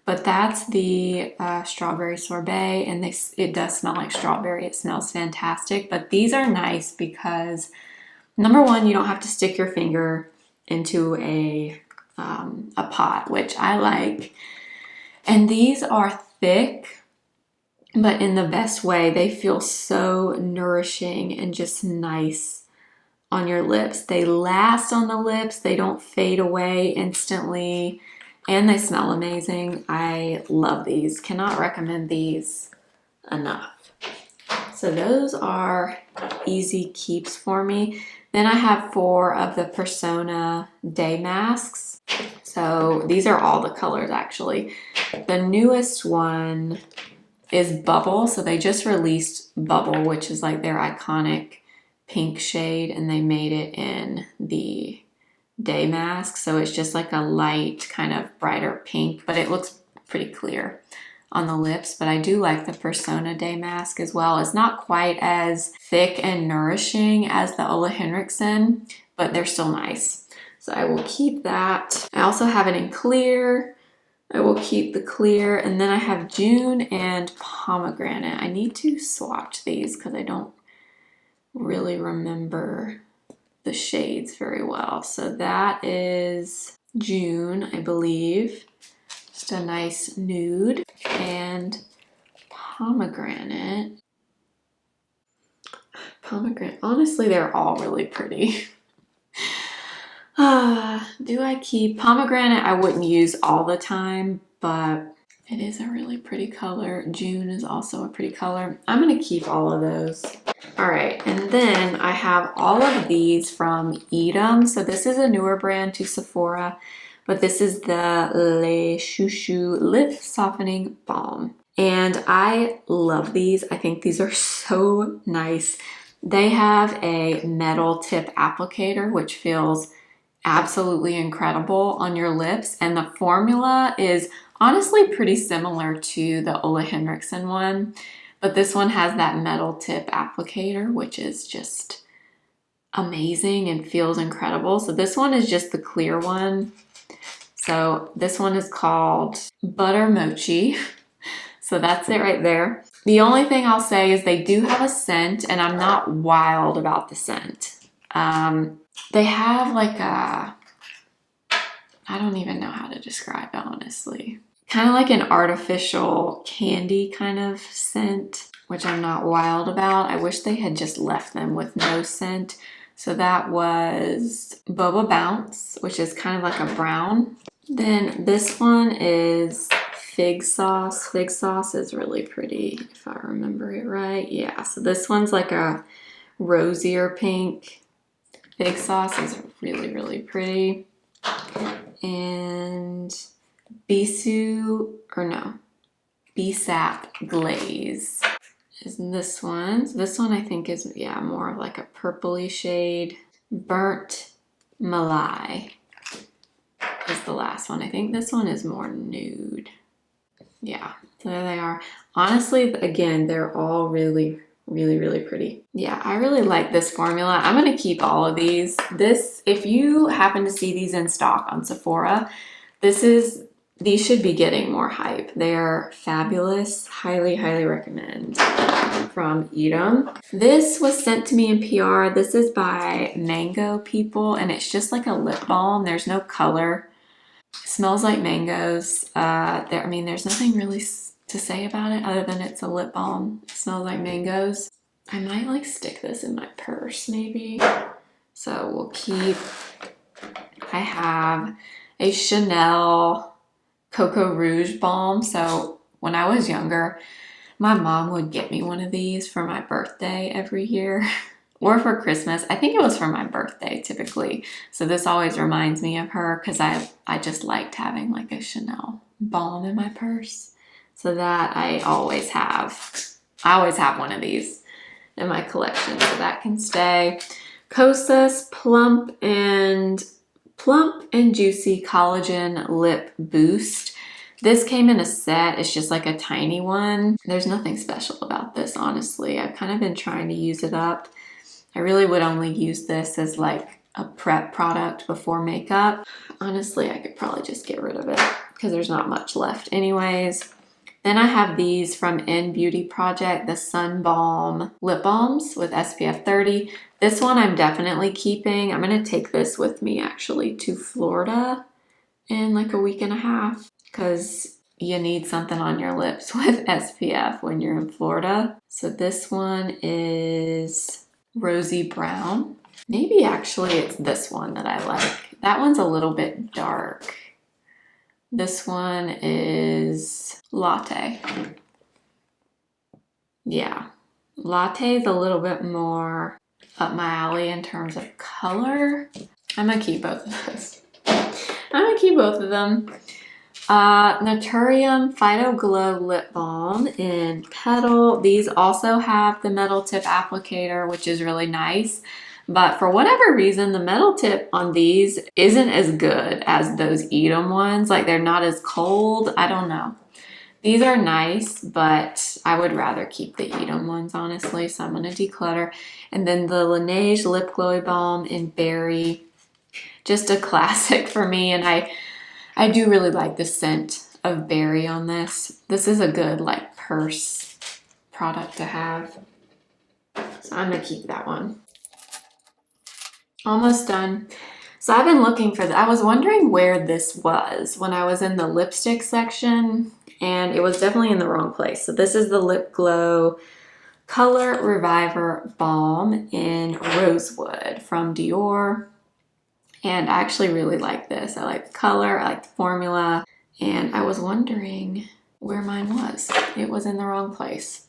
but that's the strawberry sorbet, and it does smell like strawberry. It smells fantastic, but these are nice because number one, you don't have to stick your finger into a pot, which I like, and these are thick, but in the best way. They feel so nourishing and just nice on your lips. They last on the lips. They don't fade away instantly, and they smell amazing. I love these. Cannot recommend these enough. So those are easy keeps for me. Then I have 4 of the Persona Day Masks. So these are all the colors actually. The newest one is Bubble. So they just released Bubble, which is like their iconic pink shade, and they made it in the day mask. So it's just like a light kind of brighter pink, but it looks pretty clear on the lips. But I do like the Persona Day Mask as well. It's not quite as thick and nourishing as the Ole Henriksen, but they're still nice. So I will keep that. I also have it in clear. I will keep the clear, and then I have June and Pomegranate. I need to swatch these because I don't really remember the shades very well. So that is June, I believe. Just a nice nude. And Pomegranate. Honestly, they're all really pretty. Do I keep Pomegranate? I wouldn't use all the time, but it is a really pretty color. June is also a pretty color. I'm going to keep all of those. All right, and then I have all of these from e.l.f. So this is a newer brand to Sephora, but this is the Le Chouchou Lip Softening Balm. And I love these. I think these are so nice. They have a metal tip applicator, which feels absolutely incredible on your lips, and the formula is honestly pretty similar to the Ole Henriksen one, but this one has that metal tip applicator, which is just amazing and feels incredible. So this one is just the clear one. So this one is called Butter Mochi. So that's it right there. The only thing I'll say is they do have a scent, and I'm not wild about the scent. They have like I don't even know how to describe it, honestly. Kind of like an artificial candy kind of scent, which I'm not wild about. I wish they had just left them with no scent. So that was Boba Bounce, which is kind of like a brown. Then this one is Fig Sauce. Fig Sauce is really pretty, if I remember it right. Yeah, so this one's like a rosier pink. Fig Sauce is really, really pretty. And Bisap Glaze is this one. So this one I think is, yeah, more of like a purpley shade. Burnt Malai is the last one. I think this one is more nude. Yeah, so there they are. Honestly, again, they're all really pretty. Yeah, I really like this formula. I'm going to keep all of these. If you happen to see these in stock on Sephora, these should be getting more hype. They're fabulous. Highly recommend from e.l.f. This was sent to me in PR. This is by Mango People, and it's just like a lip balm. There's no color. It smells like mangoes. There's nothing really to say about it other than it's a lip balm. It smells like mangoes. I might like stick this in my purse maybe. So we'll keep, I have a Chanel Coco Rouge balm. So when I was younger, My mom would get me one of these for my birthday every year or for Christmas. I think it was for my birthday typically. So this always reminds me of her because I just liked having like a Chanel balm in my purse. So that I always have. I always have one of these in my collection, so that can stay. Kosas Plump and Juicy Collagen Lip Boost. This came in a set. It's just like a tiny one. There's nothing special about this, honestly. I've kind of been trying to use it up. I really would only use this as like a prep product before makeup. Honestly, I could probably just get rid of it because there's not much left anyways. Then I have these from Beauty Project, the Sun Balm Lip Balms with SPF 30. This one I'm definitely keeping. I'm going to take this with me actually to Florida in like a week and a half because you need something on your lips with SPF when you're in Florida. So this one is Rosy Brown. Maybe actually it's this one that I like. That one's a little bit dark. This one is Latte. Yeah, Latte is a little bit more up my alley in terms of color. I'm gonna keep both of those. I'm gonna keep both of them. Naturium Phyto Glow Lip Balm in Petal. These also have the metal tip applicator, which is really nice. But for whatever reason, the metal tip on these isn't as good as those e.l.f. ones. Like they're not as cold. I don't know. These are nice, but I would rather keep the e.l.f. ones, honestly. So I'm going to declutter. And then the Laneige Lip Glowy Balm in Berry. Just a classic for me. And I do really like the scent of berry on this. This is a good like purse product to have. So I'm going to keep that one. Almost done. So I've been looking for I was wondering where this was when I was in the lipstick section, and it was definitely in the wrong place. So this is the Lip Glow Color Reviver Balm in Rosewood from Dior. And I actually really like this. I like the color, I like the formula, and I was wondering where mine was. It was in the wrong place.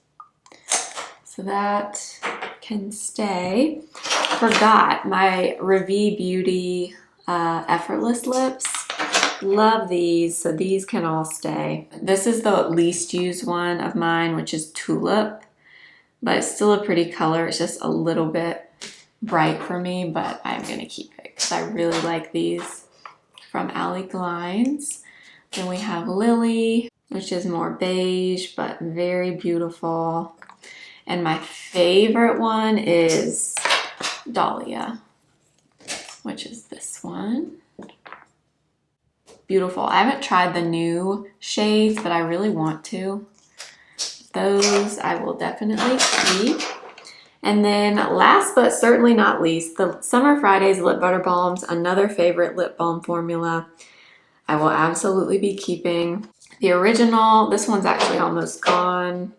So that can stay. Forgot my Revie Beauty Effortless Lips. Love these, so these can all stay. This is the least used one of mine, which is Tulip, but it's still a pretty color. It's just a little bit bright for me, but I'm gonna keep it because I really like these from Alley Glines. Then we have Lily, which is more beige, but very beautiful. And my favorite one is Dahlia, which is this one. Beautiful. I haven't tried the new shades, but I really want to. Those I will definitely keep. And then last but certainly not least, the Summer Fridays Lip Butter Balms, another favorite lip balm formula. I will absolutely be keeping. The original, this one's actually almost gone.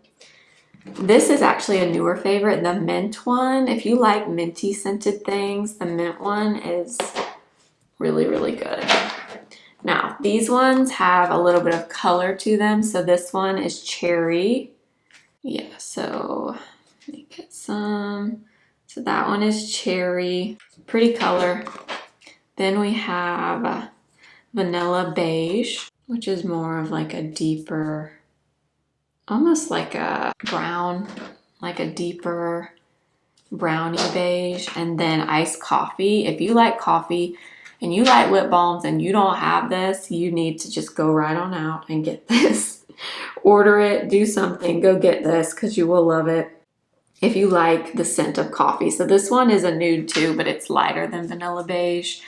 This is actually a newer favorite, the mint one. If you like minty scented things, the mint one is really, really good. Now, these ones have a little bit of color to them. So this one is cherry. Yeah, so let me get some. So that one is cherry, pretty color. Then we have vanilla beige, which is more of like a deeper, almost like a brown, like a deeper brownie beige. And then iced coffee. If you like coffee and you like lip balms and you don't have this, you need to just go right on out and get this. Order it, do something, go get this because you will love it if you like the scent of coffee. So this one is a nude too, but it's lighter than vanilla beige.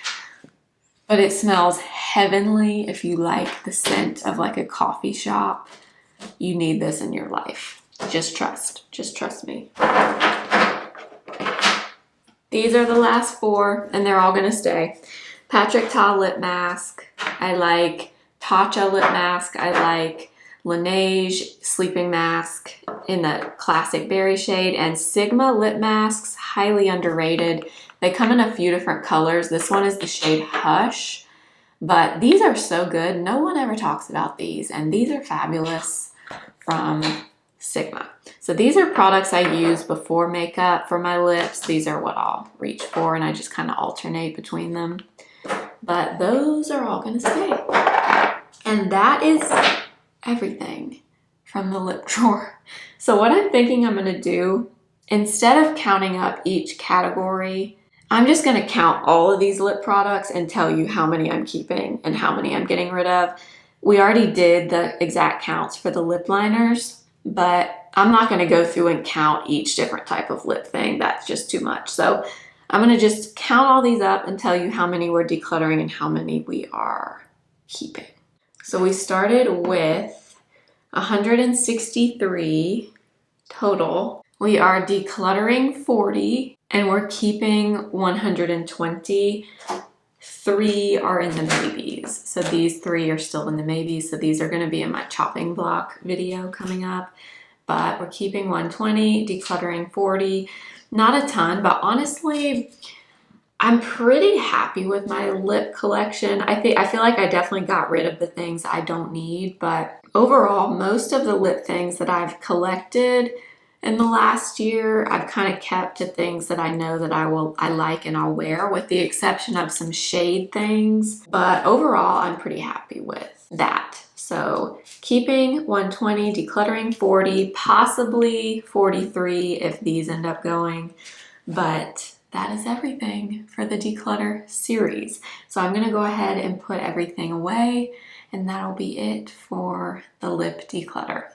But it smells heavenly if you like the scent of like a coffee shop. You need this in your life. Just trust me. These are the last four and they're all gonna stay. Patrick Ta Lip Mask. I like Tatcha Lip Mask. I like Laneige Sleeping Mask in the classic berry shade, and Sigma Lip Masks, highly underrated. They come in a few different colors. This one is the shade Hush, but these are so good. No one ever talks about these, and these are fabulous from Sigma. So these are products I use before makeup for my lips. These are what I'll reach for, and I just kind of alternate between them. But those are all gonna stay. And that is everything from the lip drawer. So what I'm thinking I'm gonna do, instead of counting up each category, I'm just gonna count all of these lip products and tell you how many I'm keeping and how many I'm getting rid of. We already did the exact counts for the lip liners, but I'm not gonna go through and count each different type of lip thing. That's just too much. So I'm gonna just count all these up and tell you how many we're decluttering and how many we are keeping. So we started with 163 total. We are decluttering 40 and we're keeping 120. 3 are in the maybes. So these 3 are still in the maybes. So these are going to be in my chopping block video coming up. But we're keeping 120, decluttering 40. Not a ton, but honestly, I'm pretty happy with my lip collection. I feel like I definitely got rid of the things I don't need, but overall, most of the lip things that I've collected in the last year, I've kind of kept to things that I know that I like and I'll wear, with the exception of some shade things. But overall, I'm pretty happy with that. So keeping 120, decluttering 40, possibly 43 if these end up going. But that is everything for the declutter series. So I'm gonna go ahead and put everything away, and that'll be it for the lip declutter.